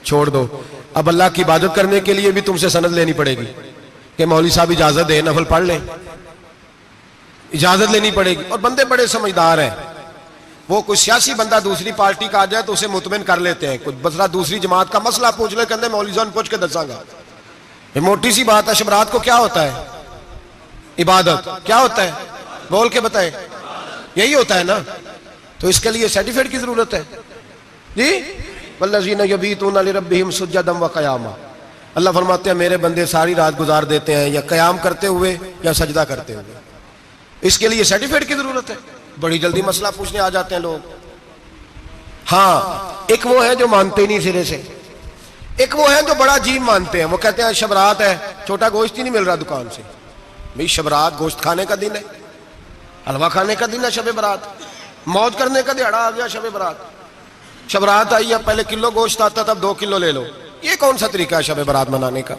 چھوڑ دو، اب اللہ کی عبادت کرنے کے لیے بھی تم سے سند لینی پڑے گی کہ مولوی صاحب اجازت دے نفل پڑھ لیں، اجازت لینی پڑے گی، اور بندے بڑے سمجھدار ہیں، وہ کوئی سیاسی بندہ دوسری پارٹی کا آ جائے تو اسے مطمئن کر لیتے ہیں، کچھ بسرا دوسری جماعت کا مسئلہ پوچھ لے کہتے ہیں مولوی صاحب پوچھ کے دساں گا، یہ موٹی سی بات ہے، شب رات کو کیا ہوتا ہے؟ عبادت، کیا ہوتا ہے؟ بول کے بتائیں، یہی ہوتا ہے نا، تو اس کے لیے سرٹیفکیٹ کی ضرورت ہے جی، والذین یبیتون لربہم سجدا وقیاما، اللہ فرماتے ہیں میرے بندے ساری رات گزار دیتے ہیں یا قیام کرتے ہوئے یا سجدہ کرتے ہوئے، اس کے لیے سرٹیفکیٹ کی ضرورت ہے، بڑی جلدی مسئلہ پوچھنے آ جاتے ہیں لوگ، ہاں ایک وہ ہے جو مانتے ہی نہیں سرے سے، ایک وہ ہے جو بڑا عجیب مانتے ہیں، وہ کہتے ہیں شب رات ہے، چھوٹا گوشت ہی نہیں مل رہا دکان سے، بھئی شب رات گوشت کھانے کا دن ہے، حلوہ کھانے کا دن ہے، شب برات موج کرنے کا دیہڑا آ گیا، شب برات، شب رات آئی ہے، پہلے کلو گوشت آتا تھا، اب 2 کلو لے لو، یہ کون سا طریقہ ہے شب برات منانے کا؟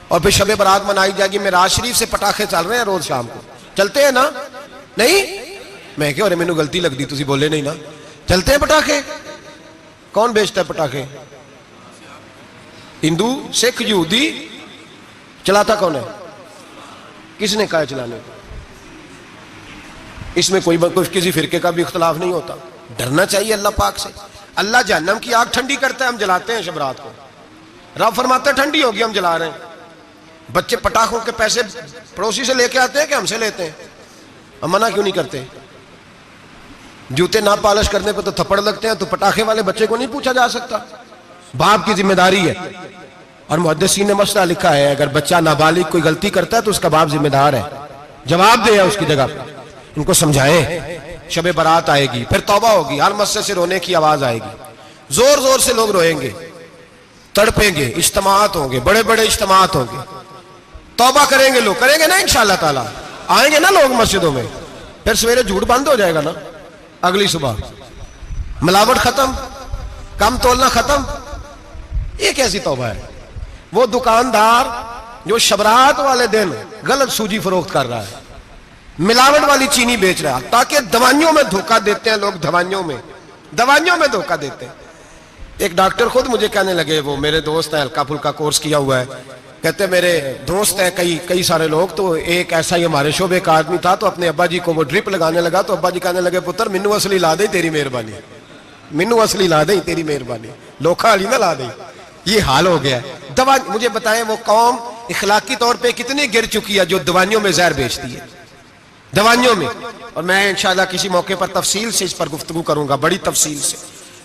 اور پھر شب برات منائی جائے گی، معراج شریف سے پٹاخے چل رہے ہیں روز شام کو، چلتے ہیں نا؟ نہیں، میں کہ مینوں غلطی لگتی تسی بولے نہیں نا، چلتے ہیں پٹاخے؟ کون بیچتا ہے پٹاخے؟ ہندو، سکھ، یہودی، چلاتا کون ہے؟ کس نے کہا چلانے کو؟ اس میں کوئی کسی فرقے کا بھی اختلاف نہیں ہوتا، ڈرنا چاہیے اللہ پاک سے، اللہ جہنم کی آگ ٹھنڈی کرتا ہے، ہم جلاتے ہیں شب رات کو، رب فرماتا ہے ٹھنڈی ہوگی ہم جلا رہے ہیں، بچے پٹاخوں کے پیسے پڑوسی سے لے کے آتے ہیں کہ ہم سے لیتے ہیں، ہم منع کیوں نہیں کرتے؟ جوتے نہ پالش کرنے پہ تو تھپڑ لگتے ہیں، تو پٹاخے والے بچے کو نہیں پوچھا جا سکتا؟ باپ کی ذمہ داری ہے، اور محدثین نے مسئلہ لکھا ہے اگر بچہ نابالغ کوئی غلطی کرتا ہے تو اس کا باپ ذمہ دار ہے، جواب دے اس کی جگہ پہ، ان کو سمجھائیں، شب برات آئے گی، پھر توبہ ہوگی، ہر مسجد سے رونے کی آواز آئے گی، زور زور سے لوگ روئیں گے، تڑپیں گے، اجتماعات ہوں گے، بڑے بڑے اجتماعات ہوں گے، توبہ کریں گے لوگ، کریں گے نا انشاءاللہ تعالی، آئیں گے نا لوگ مسجدوں میں، پھر سویرے جھوٹ بند ہو جائے گا نا، اگلی صبح ملاوٹ ختم، کم تولنا ختم. یہ کیسی توبہ ہے؟ وہ دکاندار جو شبرات والے دن غلط سوجی فروخت کر رہا ہے، ملاوٹ والی چینی بیچ رہا ہے، تاکہ دوائیوں میں دھوکہ دیتے ہیں لوگ، دوائیوں میں دھوکہ دیتے ہیں. ایک ڈاکٹر خود مجھے کہنے لگے، وہ میرے دوست ہیں، ہلکا پھلکا کورس کیا ہوا ہے، کہتے میرے دوست ہیں کئی سارے لوگ، تو ایک ایسا ہی ہمارے شعبے کا آدمی تھا، تو اپنے ابا جی کو وہ ڈرپ لگانے لگا، تو ابا جی کہنے لگے پتر منو اصلی لا دے تیری مہربانی، منو اصلی لا دے تیری مہربانی، لوکھا علی نہ لا دے. یہ حال ہو گیا ہے. مجھے بتائیں وہ قوم اخلاقی طور پہ کتنی گر چکی ہے جو دوائیوں میں زہر بیچتی ہے، دوائیوں میں. اور میں انشاءاللہ کسی موقع پر تفصیل سے اس پر گفتگو کروں گا، بڑی تفصیل سے.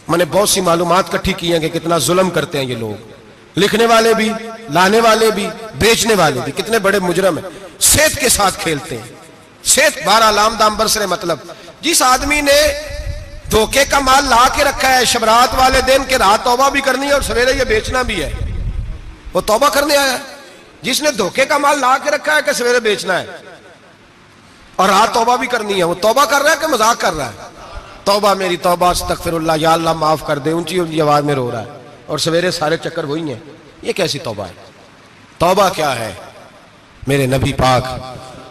میں نے بہت سی معلومات اکٹھی کی ہیں کہ کتنا ظلم کرتے ہیں یہ لوگ، لکھنے والے بھی، لانے والے بھی، بیچنے والے بھی، کتنے بڑے مجرم ہیں. صحت کے ساتھ کھیلتے ہیں، صحت. بارہ لام دام برسرے مطلب جس آدمی نے دھوکے کا مال لا کے رکھا ہے شبرات والے دن کے رات توبہ بھی کرنی ہے اور سویرے یہ بیچنا بھی ہے، وہ توبہ کرنے آیا ہے. جس نے دھوکے کا مال لا کے رکھا ہے کہ سویرے بیچنا ہے اور رات توبہ بھی کرنی ہے، وہ توبہ کر رہا ہے کہ مذاق کر رہا ہے؟ توبہ میری توبہ، استغفر اللہ، یا اللہ معاف کر دے، اونچی اونچی آواز میں رو رہا ہے، اور سویرے سارے چکر وہی ہیں. یہ کیسی توبہ ہے؟ توبہ کیا ہے؟ میرے نبی پاک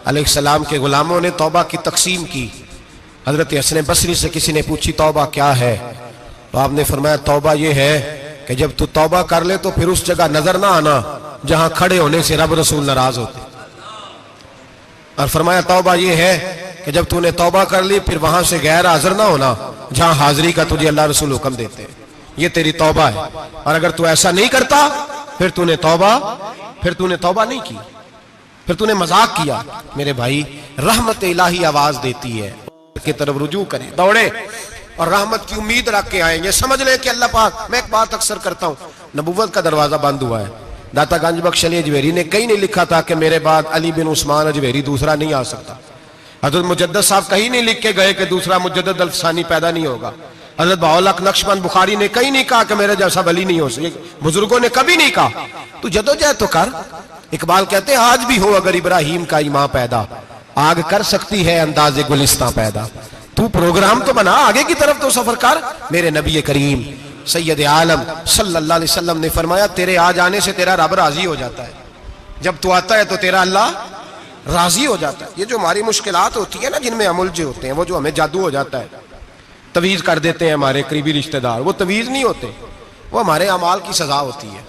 علیہ السلام کے غلاموں نے توبہ کی تقسیم کی. حضرت حسن بصری سے کسی نے پوچھی توبہ کیا ہے، تو آپ نے فرمایا توبہ یہ ہے کہ جب تو توبہ کر لے تو پھر اس جگہ نظر نہ آنا جہاں کھڑے ہونے سے رب رسول ناراض ہوتے. اور فرمایا توبہ یہ ہے کہ جب تو نے توبہ کر لی پھر وہاں سے غیر حاضر نہ ہونا جہاں حاضری کا تجھے اللہ رسول حکم دیتے ہیں. یہ تیری توبہ ہے. اور اگر تو ایسا نہیں کرتا پھر تو نے توبہ نہیں کی، پھر تو نے مذاق کیا. میرے بھائی رحمت الہی آواز دیتی ہے کی طرف رجوع کریں، دوڑے اور رحمت کی امید رکھ کے آئیں. یہ سمجھ لیں کہ اللہ پاک، میں ایک بات اکثر کرتا ہوں، نبوت کا دروازہ بند ہوا ہے. داتا گنج بخش علی اجویری نے کہیں نہیں لکھا تھا کہ میرے بعد علی بن عثمان اجویری دوسرا نہیں آ سکتا. حضرت مجدد صاحب کہیں نہیں لکھ کے گئے کہ دوسرا مجدد الفسانی پیدا نہیں ہوگا. حضرت بہاءالحق نقشبند بخاری نے کہیں نہیں کہا کہ میرے جیسا ولی نہیں ہو سکتا. بزرگوں نے کبھی نہیں کہا. تو جدوجہد تو کر. اقبال کہتے ہیں آج بھی ہو اگر ابراہیم کا ایمان پیدا، آگ کر سکتی ہے انداز گلستان پیدا. تو پروگرام تو بنا، آگے کی طرف تو سفر کر. میرے نبی کریم سید عالم صلی اللہ علیہ وسلم نے فرمایا تیرے آ جانے سے تیرا رب راضی ہو جاتا ہے. جب تو آتا ہے تو تیرا اللہ راضی ہو جاتا ہے. یہ جو ہماری مشکلات ہوتی ہے نا، جن میں ہم الجھے ہوتے ہیں، وہ جو ہمیں جادو ہو جاتا ہے، تویز کر دیتے ہیں ہمارے قریبی رشتہ دار، وہ تویز نہیں ہوتے، وہ ہمارے اعمال کی سزا ہوتی ہے.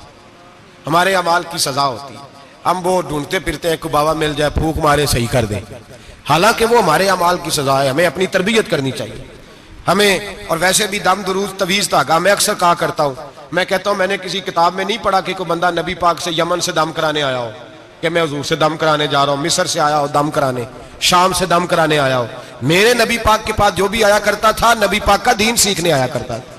ہمارے اعمال کی سزا ہوتی ہے. ہم وہ ڈھونڈتے پھرتے ہیں کہ بابا مل جائے پھونک مارے صحیح کر دیں، حالانکہ وہ ہمارے اعمال کی سزا ہے. ہمیں اپنی تربیت کرنی چاہیے ہمیں. اور ویسے بھی دم درود تویز دھاگا میں اکثر کہا کرتا ہوں، میں کہتا ہوں میں نے کسی کتاب میں نہیں پڑھا کہ کوئی بندہ نبی پاک سے یمن سے دم کرانے آیا ہو کہ میں حضور سے دم کرانے جا رہا ہوں، مصر سے آیا ہو دم کرانے، شام سے دم کرانے آیا ہو. میرے نبی پاک کے پاس جو بھی آیا کرتا تھا نبی پاک کا دین سیکھنے آیا کرتا تھا.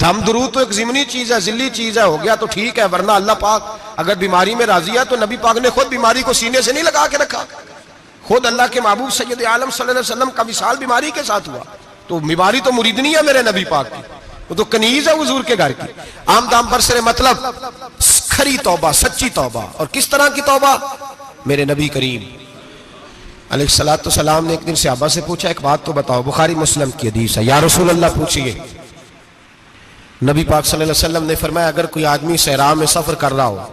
دم درود تو ایک ضمنی چیز ہے، ذلی چیز ہے، ہو گیا تو ٹھیک ہے، ورنہ اللہ پاک اگر بیماری میں راضی ہے تو نبی پاک نے خود بیماری کو سینے سے نہیں لگا کے رکھا. خود اللہ کے محبوب سید عالم صلی اللہ علیہ وسلم کا وصال بیماری کے ساتھ ہوا. تو بیماری تو مریدنی ہے میرے نبی پاک کی، وہ تو کنیز ہے حضور کے گھر کی. عام دام برسر مطلب کھری توبہ، سچی توبہ. اور کس طرح کی توبہ؟ میرے نبی کریم علیہ الصلوۃ والسلام نے ایک دن صحابہ سے پوچھا ایک بات تو بتاؤ، بخاری مسلم کی حدیث ہے، یا رسول اللہ پوچھئے. نبی پاک صلی اللہ علیہ وسلم نے فرمایا اگر کوئی آدمی صحرا میں سفر کر رہا ہو،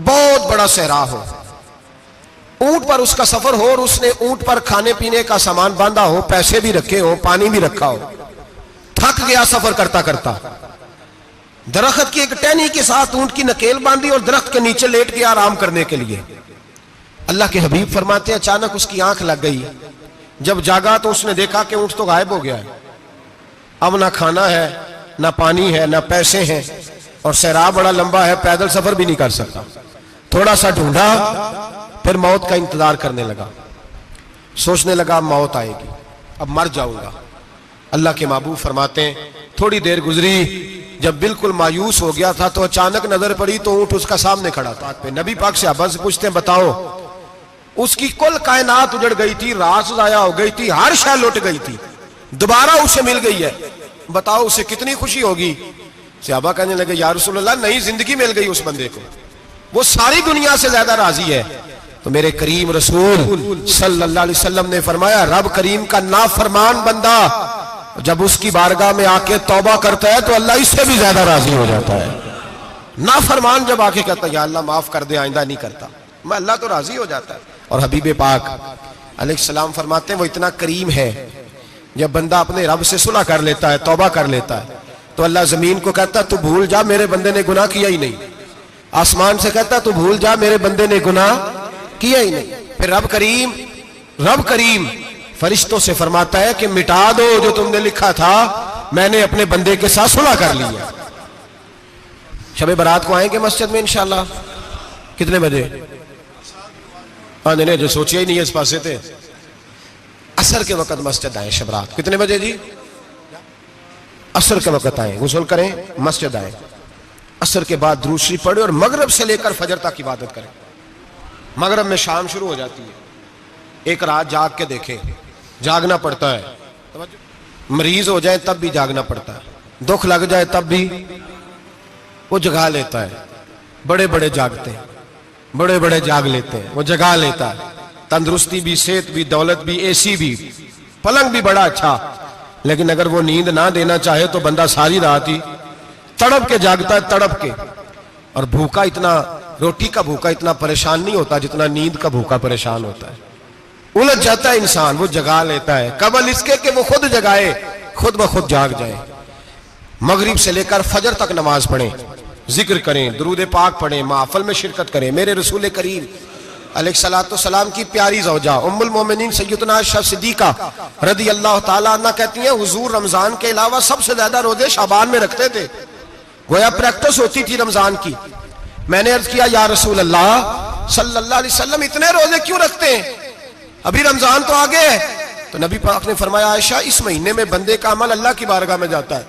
بہت بڑا صحرا ہو، اونٹ پر اس کا سفر ہو اور اس نے اونٹ پر کھانے پینے کا سامان باندھا ہو، پیسے بھی رکھے ہو، پانی بھی رکھا ہو، تھک گیا سفر کرتا کرتا، درخت کی ایک ٹہنی کے ساتھ اونٹ کی نکیل باندھی اور درخت کے نیچے لیٹ گیا آرام کرنے کے لیے. اللہ کے حبیب فرماتے ہیں اچانک اس کی آنکھ لگ گئی. جب جاگا تو اس نے دیکھا کہ اونٹ تو غائب ہو گیا ہے. اب نہ کھانا ہے، نہ پانی ہے، نہ پیسے ہیں، اور صحرا بڑا لمبا ہے، پیدل سفر بھی نہیں کر سکتا. تھوڑا سا ڈھونڈا، پھر موت کا انتظار کرنے لگا. سوچنے لگا موت آئے گی، اب مر جاؤں گا. اللہ کے محبوب فرماتے ہیں تھوڑی دیر گزری، جب بالکل مایوس ہو گیا تھا تو اچانک نظر پڑی تو اونٹ اس کا سامنے کھڑا تھا. نبی پاک صحابہ سے پوچھتے ہیں بتاؤ، اس کی کل کائنات اجڑ گئی تھی، راس ضائع ہو گئی تھی، ہر شے لٹ گئی تھی، دوبارہ اسے مل گئی ہے، بتاؤ اسے کتنی خوشی ہوگی. صحابہ کہنے لگے یا رسول اللہ نئی زندگی مل گئی اس بندے کو، وہ ساری دنیا سے زیادہ راضی ہے. تو میرے کریم رسول صلی اللہ علیہ وسلم نے فرمایا رب کریم کا نافرمان بندہ جب اس کی بارگاہ میں آ کے توبہ کرتا ہے تو اللہ اس سے بھی زیادہ راضی ہو جاتا ہے. نافرمان جب آ کے کہتا ہے یا اللہ معاف کر دے آئندہ نہیں کرتا, میں اللہ تو راضی ہو جاتا ہے. اور حبیب پاک علیہ السلام فرماتے ہیں وہ اتنا کریم ہے, جب بندہ اپنے رب سے صلح کر لیتا ہے, توبہ کر لیتا ہے, تو اللہ زمین کو کہتا ہے تو بھول جا میرے بندے نے گناہ کیا ہی نہیں. آسمان سے کہتا ہے تو بھول جا میرے بندے نے گناہ کیا ہی نہیں. پھر رب کریم فرشتوں سے فرماتا ہے کہ مٹا دو جو تم نے لکھا تھا, میں نے اپنے بندے کے ساتھ صلح کر لیا. شب برات کو آئیں گے مسجد میں انشاءاللہ. کتنے بجے؟ نہیں جو سوچیا ہی نہیں ہے اس پاسے تھے. عصر کے وقت مسجد آئیں شب رات. کتنے بجے جی؟ عصر کے وقت آئیں, غسل کریں, مسجد آئیں. عصر کے بعد درود شریف پڑھیں اور مغرب سے لے کر فجر تک عبادت کریں. مغرب میں شام شروع ہو جاتی ہے. ایک رات جاگ کے دیکھیں, جاگنا پڑتا ہے. مریض ہو جائے تب بھی جاگنا پڑتا ہے, دکھ لگ جائے تب بھی وہ جگا لیتا ہے. بڑے بڑے جاگتے ہیں, بڑے بڑے جاگ لیتے ہیں, وہ جگا لیتا ہے. تندرستی بھی, صحت بھی, دولت بھی, اے سی بھی, پلنگ بھی بڑا اچھا, لیکن اگر وہ نیند نہ دینا چاہے تو بندہ ساری رات ہی تڑپ کے جاگتا ہے, تڑپ کے. اور بھوکا اتنا, روٹی کا بھوکا اتنا پریشان نہیں ہوتا جتنا نیند کا بھوکا پریشان ہوتا ہے. الجھ جاتا ہے انسان, وہ جگا لیتا ہے قبل اس کے کہ وہ خود جگائے, خود بخود جاگ جائے. مغرب سے لے کر فجر تک نماز پڑھیں, ذکر کریں, درود پاک پڑھیں, محفل میں شرکت کریں. میرے رسول کریم علیہ الصلوۃ والسلام کی پیاری زوجہ ام المومنین سیدنا عائشہ صدیقہ رضی اللہ تعالیٰ عنہ کہتی ہیں حضور رمضان کے علاوہ سب سے زیادہ روزے شعبان میں رکھتے تھے, گویا پریکٹس ہوتی تھی رمضان کی. میں نے عرض کیا یا رسول اللہ صلی اللہ علیہ وسلم اتنے روزے کیوں رکھتے ہیں, ابھی رمضان تو آگے ہے. تو نبی پاک نے فرمایا عائشہ اس مہینے میں بندے کا عمل اللہ کی بارگاہ میں جاتا ہے,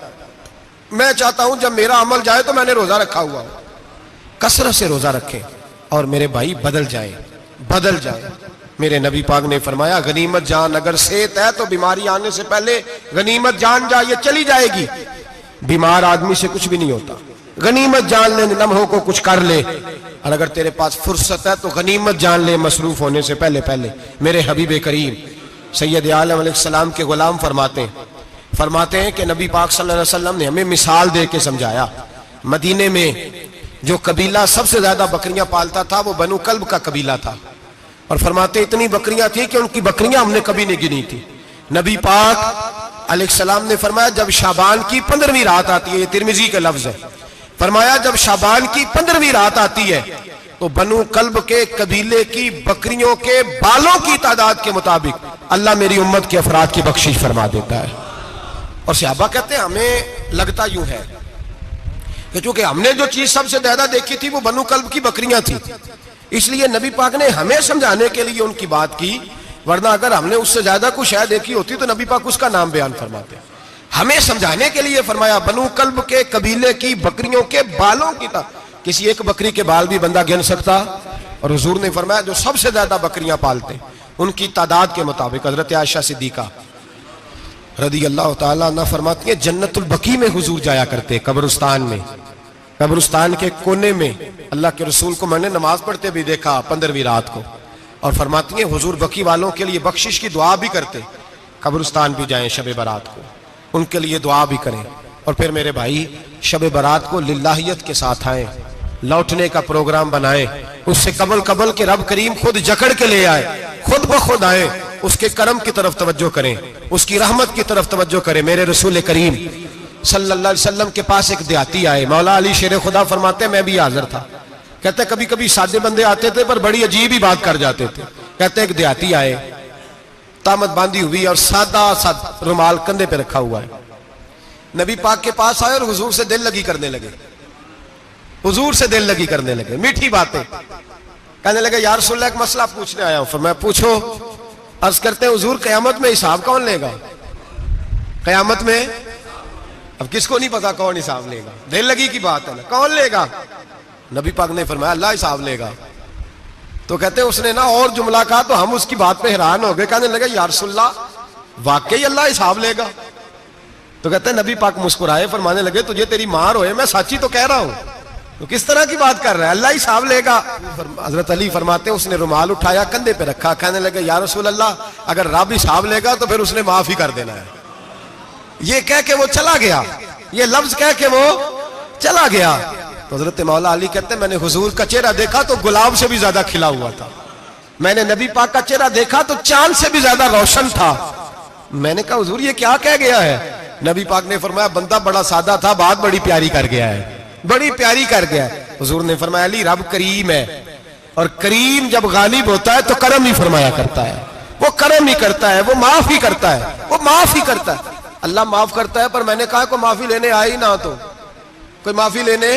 میں چاہتا ہوں جب میرا عمل جائے تو میں نے روزہ رکھا ہوا ہوں. کثرت سے روزہ رکھیں اور میرے بھائی بدل جائیں. میرے نبی پاک نے فرمایا غنیمت جان اگر صحت ہے تو بیماری آنے سے پہلے غنیمت جان جائے, چلی جائے گی. بیمار آدمی سے کچھ بھی نہیں ہوتا, غنیمت جان لے, لمحوں کو کچھ کر لے. اور اگر تیرے پاس فرصت ہے تو غنیمت جان لے مصروف ہونے سے پہلے. میرے حبیب کریم سید عالم علیہ السلام کے غلام فرماتے ہیں کہ نبی پاک صلی اللہ علیہ وسلم نے ہمیں مثال دے کے سمجھایا. مدینے میں جو قبیلہ سب سے زیادہ بکریاں پالتا تھا وہ بنو کلب کا قبیلہ تھا, اور فرماتے اتنی بکریاں تھیں کہ ان کی بکریاں ہم نے کبھی نہیں گنی تھی. نبی پاک علیہ السلام نے فرمایا جب شعبان کی 15ویں رات آتی ہے, یہ ترمذی کا لفظ ہے, فرمایا جب شعبان کی 15ویں رات آتی ہے تو بنو کلب کے قبیلے کی بکریوں کے بالوں کی تعداد کے مطابق اللہ میری امت کے افراد کی بخشش فرما دیتا ہے. اور صحابہ کہتے ہیں ہمیں لگتا یوں ہے کہ چونکہ ہم نے جو چیز سب سے زیادہ دیکھی تھی وہ بنو کلب کی بکریاں تھیں, اس لیے نبی پاک نے ہمیں سمجھانے کے لیے ان کی بات کی, ورنہ اگر ہم نے اس سے زیادہ کچھ شاید دیکھی ہوتی تو نبی پاک اس کا نام بیان فرماتے. ہمیں سمجھانے کے لیے فرمایا بنو کلب کے قبیلے کی بکریوں کے بالوں کی کسی ایک بکری کے بال بھی بندہ گن سکتا, اور حضور نے فرمایا جو سب سے زیادہ بکریاں پالتے ان کی تعداد کے مطابق. حضرت عائشہ صدیقہ رضی اللہ تعالیٰ عنہ فرماتی ہیں جنت البقیع میں حضور جایا کرتے, قبرستان میں, قبرستان کے کونے میں. اللہ کے رسول کو میں نے نماز پڑھتے بھی دیکھا 15ویں رات کو, اور فرماتی ہیں حضور بقیع والوں کے لیے بخشش کی دعا بھی کرتے. قبرستان بھی جائیں شب برات کو, ان کے لیے دعا بھی کریں. اور پھر میرے بھائی شب برات کو للہیت کے ساتھ آئیں, لوٹنے کا پروگرام بنائیں, اس سے قبل کے رب کریم خود جکڑ کے لے آئے, خود بخود آئے, اس کے کرم کی طرف توجہ کریں, اس کی رحمت کی طرف توجہ کریں. میرے رسول کریم صلی اللہ علیہ وسلم کے پاس ایک دیہاتی آئے, مولا علی شیر خدا فرماتے ہیں میں بھی حاضر تھا. کہتے کبھی کبھی سادے بندے آتے تھے پر بڑی عجیب ہی بات کر جاتے تھے. کہتے ایک دیہاتی آئے, تامت باندھی ہوئی اور سادہ رومال کندھے پہ رکھا ہوا ہے. نبی پاک کے پاس آئے اور حضور سے دل لگی کرنے لگے, حضور سے دل لگی کرنے لگے, میٹھی باتیں کہنے لگے یا رسول اللہ ایک مسئلہ پوچھنے آیا ہوں. فرمایا پوچھو. عرض کرتے ہیں حضور قیامت میں حساب کون لے گا؟ قیامت میں اب کس کو نہیں پتا کون حساب لے گا, دل لگی کی بات ہے نا, کون لے گا؟ نبی پاک نے فرمایا اللہ حساب لے گا. تو کہتے ہیں اس نے نا اور جملہ کہا تو ہم اس کی بات پہ حیران ہو گئے, کہنے لگے یا رسول اللہ واقعی اللہ حساب لے گا؟ تو کہتے ہیں نبی پاک مسکرائے, فرمانے لگے تجھے تیری ماں روئے, میں سچی تو کہہ رہا ہوں. تو کس طرح کی بات کر رہا ہے؟ اللہ ہی حساب لے گا۔ حضرت علی فرماتے ہیں اس نے رومال اٹھایا کندھے پہ رکھا، کہنے لگے یا رسول اللہ اگر رب حساب لے گا تو پھر اس نے معاف ہی کر دینا ہے۔ یہ کہہ کے وہ چلا گیا، یہ لفظ کہہ کے وہ چلا گیا۔ تو حضرت مولا علی کہتے ہیں میں نے حضور کا چہرہ دیکھا تو گلاب سے بھی زیادہ کھلا ہوا تھا، میں نے نبی پاک کا چہرہ دیکھا تو چاند سے بھی زیادہ روشن تھا۔ میں نے کہا حضور یہ کیا کہہ گیا ہے؟ نبی پاک نے فرمایا بندہ بڑا سادہ تھا، بات بڑی پیاری کر گیا ہے، بڑی پیاری کر گیا ہے۔ حضور نے فرمایا علی رب کریم ہے، اور کریم جب غالب ہوتا ہے تو کرم ہی فرمایا کرتا ہے، وہ کرم ہی کرتا ہے، وہ معاف ہی کرتا ہے، وہ معاف ہی کرتا ہے۔ اللہ معاف کرتا ہے، پر میں نے کہا کوئی معافی لینے آئے ہی نہ تو کوئی معافی لینے۔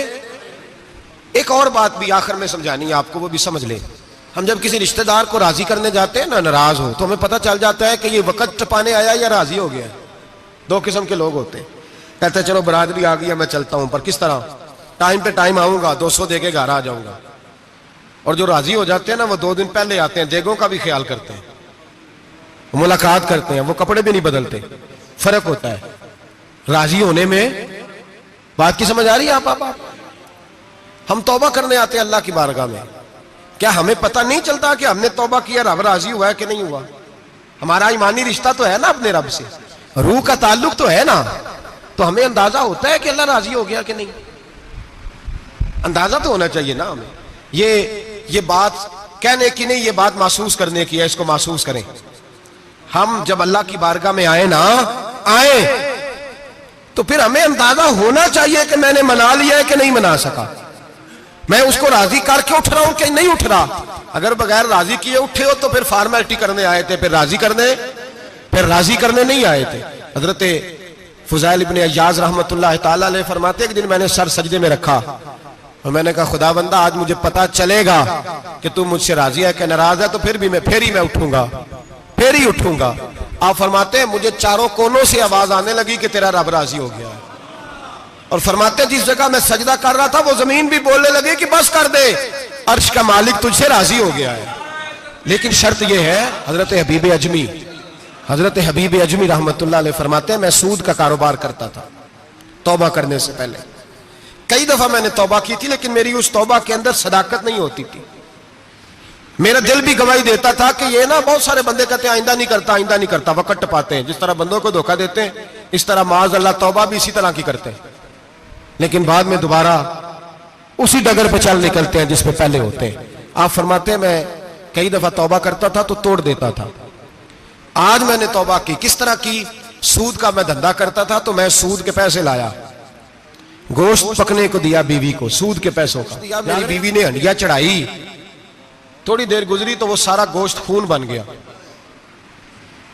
ایک اور بات بھی آخر میں سمجھانی ہے آپ کو، وہ بھی سمجھ لیں۔ ہم جب کسی رشتہ دار کو راضی کرنے جاتے ہیں نا، ناراض ہو تو ہمیں پتہ چل جاتا ہے کہ یہ وقت ٹپانے آیا یا راضی ہو گیا ہے۔ دو قسم کے لوگ ہوتے ہیں، کہتے ہیں چلو برادری آ گئی ہے میں چلتا ہوں، پر کس طرح؟ ٹائم پہ ٹائم آؤں گا، 200 دے کے گھر آ جاؤں گا۔ اور جو راضی ہو جاتے ہیں نا وہ 2 دن پہلے آتے ہیں، دیگوں کا بھی خیال کرتے ہیں، ملاقات کرتے ہیں، وہ کپڑے بھی نہیں بدلتے۔ فرق ہوتا ہے راضی ہونے میں۔ بات کی سمجھ آ رہی ہے آپ؟ ہم توبہ کرنے آتے ہیں اللہ کی بارگاہ میں، کیا ہمیں پتہ نہیں چلتا کہ ہم نے توبہ کیا رب راضی ہوا ہے کہ نہیں ہوا؟ ہمارا ایمانی رشتہ تو ہے نا اپنے رب سے، روح کا تعلق تو ہے نا، تو ہمیں اندازہ ہوتا ہے کہ اللہ راضی ہو گیا کہ نہیں، اندازہ تو ہونا چاہیے نا ہمیں۔ یہ بات کہنے کی نہیں، یہ بات محسوس کرنے کی ہے، اس کو محسوس کریں۔ ہم جب اللہ کی بارگاہ میں آئے تو پھر ہمیں اندازہ ہونا چاہیے کہ میں نے منا لیا ہے کہ نہیں منا سکا، میں اس کو راضی کر کے اٹھ رہا ہوں کہ نہیں اٹھ رہا۔ اگر بغیر راضی کیے اٹھے ہو تو پھر فارمیلٹی کرنے آئے تھے، پھر راضی کرنے نہیں آئے تھے۔ حضرت فضیل ابن عیاض رحمۃ اللہ تعالی علیہ فرماتے ایک دن میں نے سر سجدے میں رکھا اور میں نے کہا خدا بندہ آج مجھے پتا چلے گا کہ تم مجھ سے راضی ہے کہ ناراض ہے، تو پھر ہی میں اٹھوں گا۔ آپ فرماتے ہیں مجھے چاروں کونوں سے آواز آنے لگی کہ تیرا رب راضی ہو گیا ہے، اور فرماتے ہیں جس جگہ میں سجدہ کر رہا تھا وہ زمین بھی بولنے لگی کہ بس کر دے، عرش کا مالک تجھ سے راضی ہو گیا ہے۔ لیکن شرط یہ ہے، حضرت حبیب اجمی رحمت اللہ علیہ فرماتے ہیں میں سود کا کاروبار کرتا تھا توبہ کرنے سے پہلے، کئی دفعہ میں نے توبہ کی تھی، لیکن میری اس توبہ کے اندر صداقت نہیں ہوتی تھی۔ میرا دل بھی گواہی دیتا تھا کہ یہ نا بہت سارے بندے کہتے ہیں آئندہ نہیں کرتا، وقت ٹپاتے ہیں، جس طرح بندوں کو دھوکہ دیتے ہیں اس طرح معاذ اللہ توبہ بھی اسی طرح کی کرتے ہیں، لیکن بعد میں دوبارہ اسی ڈگر پہ چل نکلتے ہیں جس پہ پہلے ہوتے ہیں۔ آپ فرماتے ہیں میں کئی دفعہ توبہ کرتا تھا تو توڑ دیتا تھا۔ آج میں نے توبہ کی، کس طرح کی؟ سود کا میں دھندا کرتا تھا تو میں سود کے پیسے لایا، گوشت پکنے کو دیا بیوی کو، سود کے پیسوں کا، میری بیوی نے ہنڈیا چڑھائی، تھوڑی دیر گزری تو وہ سارا گوشت خون بن گیا۔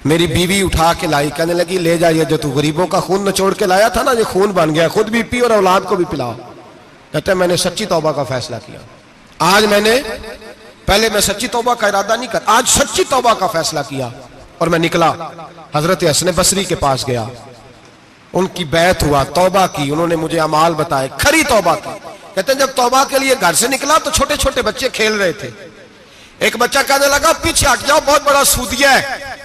میری بیوی اٹھا کے لائی، کہنے لگی لے جائیے جو تو غریبوں کا خون نچوڑ کے لایا تھا نا، یہ خون بن گیا، خود بھی پی اور اولاد کو بھی پلاؤ۔ کہتے ہیں میں نے سچی توبہ کا فیصلہ کیا، آج پہلے میں سچی توبہ کا ارادہ نہیں کرتا، آج سچی توبہ کا فیصلہ کیا، اور میں نکلا حضرت حسن بصری کے پاس گیا، ان کی بیعت ہوا، توبہ کی، انہوں نے مجھے اعمال بتائے، کھری توبہ کی۔ کہتے ہیں جب توبہ کے لیے گھر سے نکلا تو چھوٹے چھوٹے بچے کھیل رہے تھے، ایک بچہ کہنے لگا پیچھے ہٹ جاؤ بہت بڑا سودیا ہے،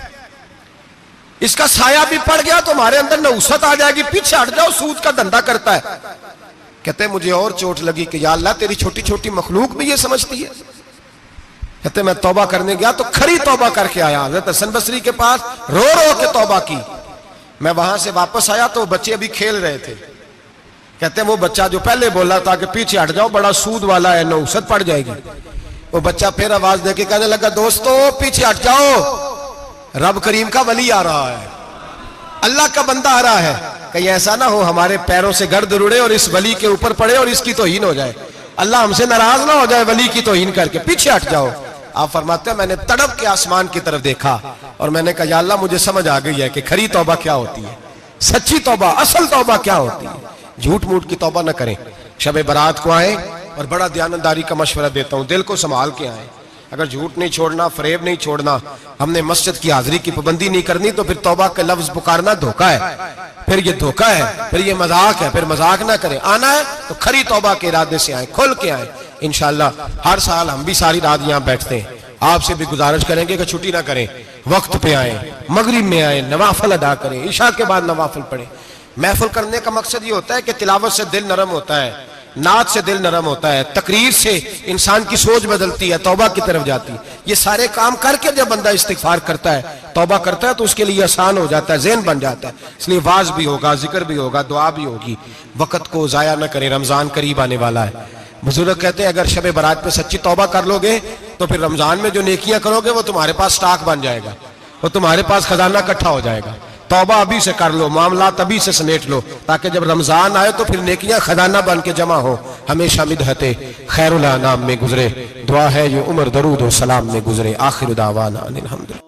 اس کا سایہ بھی پڑ گیا تو ہمارے اندر نحوست آ جائے گی، پیچھے ہٹ جاؤ سود کا دھندا کرتا ہے۔ کہتے ہیں مجھے اور چوٹ لگی کہ یا اللہ تیری چھوٹی چھوٹی مخلوق بھی یہ سمجھتی ہے۔ کہتے ہیں میں توبہ کرنے گیا تو کھری توبہ کر کے آیا، حضرت حسن بصری کے پاس رو کے توبہ کی۔ میں وہاں سے واپس آیا تو بچے ابھی کھیل رہے تھے، کہتے ہیں وہ بچہ جو پہلے بولا تھا کہ پیچھے ہٹ جاؤ بڑا سود والا ہے نحوست پڑ جائے گی، وہ بچہ پھر آواز دے کے کہنے لگا دوستو پیچھے ہٹ جاؤ، رب کریم کا ولی آ رہا ہے، اللہ کا بندہ آ رہا ہے، کہیں ایسا نہ ہو ہمارے پیروں سے گرد اڑے اور اس ولی کے اوپر پڑے اور اس کی توہین ہو جائے، اللہ ہم سے ناراض نہ ہو جائے ولی کی توہین کر کے، پیچھے ہٹ جاؤ۔ آپ فرماتے ہیں میں نے تڑپ کے آسمان کی طرف دیکھا اور میں نے کہا یا اللہ مجھے سمجھ آ گئی ہے کہ کھری توبہ کیا ہوتی ہے، سچی توبہ، اصل توبہ کیا ہوتی ہے۔ جھوٹ موٹ کی توبہ نہ کریں، شب برات کو آئیں، اور بڑا دیانتداری کا مشورہ دیتا ہوں، دل کو سنبھال کے آئیں، اگر جھوٹ نہیں چھوڑنا، فریب نہیں چھوڑنا، ہم نے مسجد کی حاضری کی پابندی نہیں کرنی تو پھر توبہ کا لفظ پکارنا دھوکہ ہے، پھر یہ دھوکہ ہے، پھر یہ مذاق ہے، پھر مذاق نہ کریں، آنا ہے تو کھری توبہ کے ارادے سے آئیں، کھل کے آئیں۔ انشاءاللہ ہر سال ہم بھی ساری رات یہاں بیٹھتے ہیں، آپ سے بھی گزارش کریں گے کہ چھٹی نہ کریں، وقت پہ آئیں، مغرب میں آئیں، نوافل ادا کریں، عشاء کے بعد نوافل پڑھیں۔ محفل کرنے کا مقصد یہ ہوتا ہے کہ تلاوت سے دل نرم ہوتا ہے، نعت سے دل نرم ہوتا ہے، تقریر سے انسان کی سوچ بدلتی ہے، توبہ کی طرف جاتی ہے۔ یہ سارے کام کر کے جب بندہ استغفار کرتا ہے، توبہ کرتا ہے، تو اس کے لیے آسان ہو جاتا ہے، ذہن بن جاتا ہے۔ اس لیے واعظ بھی ہوگا، ذکر بھی ہوگا، دعا بھی ہوگی۔ وقت کو ضائع نہ کریں، رمضان قریب آنے والا ہے۔ بزرگ کہتے ہیں اگر شب برات پہ سچی توبہ کر لو گے تو پھر رمضان میں جو نیکیاں کرو گے وہ تمہارے پاس سٹاک بن جائے گا، وہ تمہارے پاس خزانہ اکٹھا ہو جائے گا۔ توبہ ابھی سے کر لو، معاملات ابھی سے سمیٹ لو، تاکہ جب رمضان آئے تو پھر نیکیاں خزانہ بن کے جمع ہو، ہمیشہ مدحت خیر الانام میں گزرے۔ دعا ہے یہ عمر درود و سلام میں گزرے۔ آخر دعوانا ان الحمدللہ۔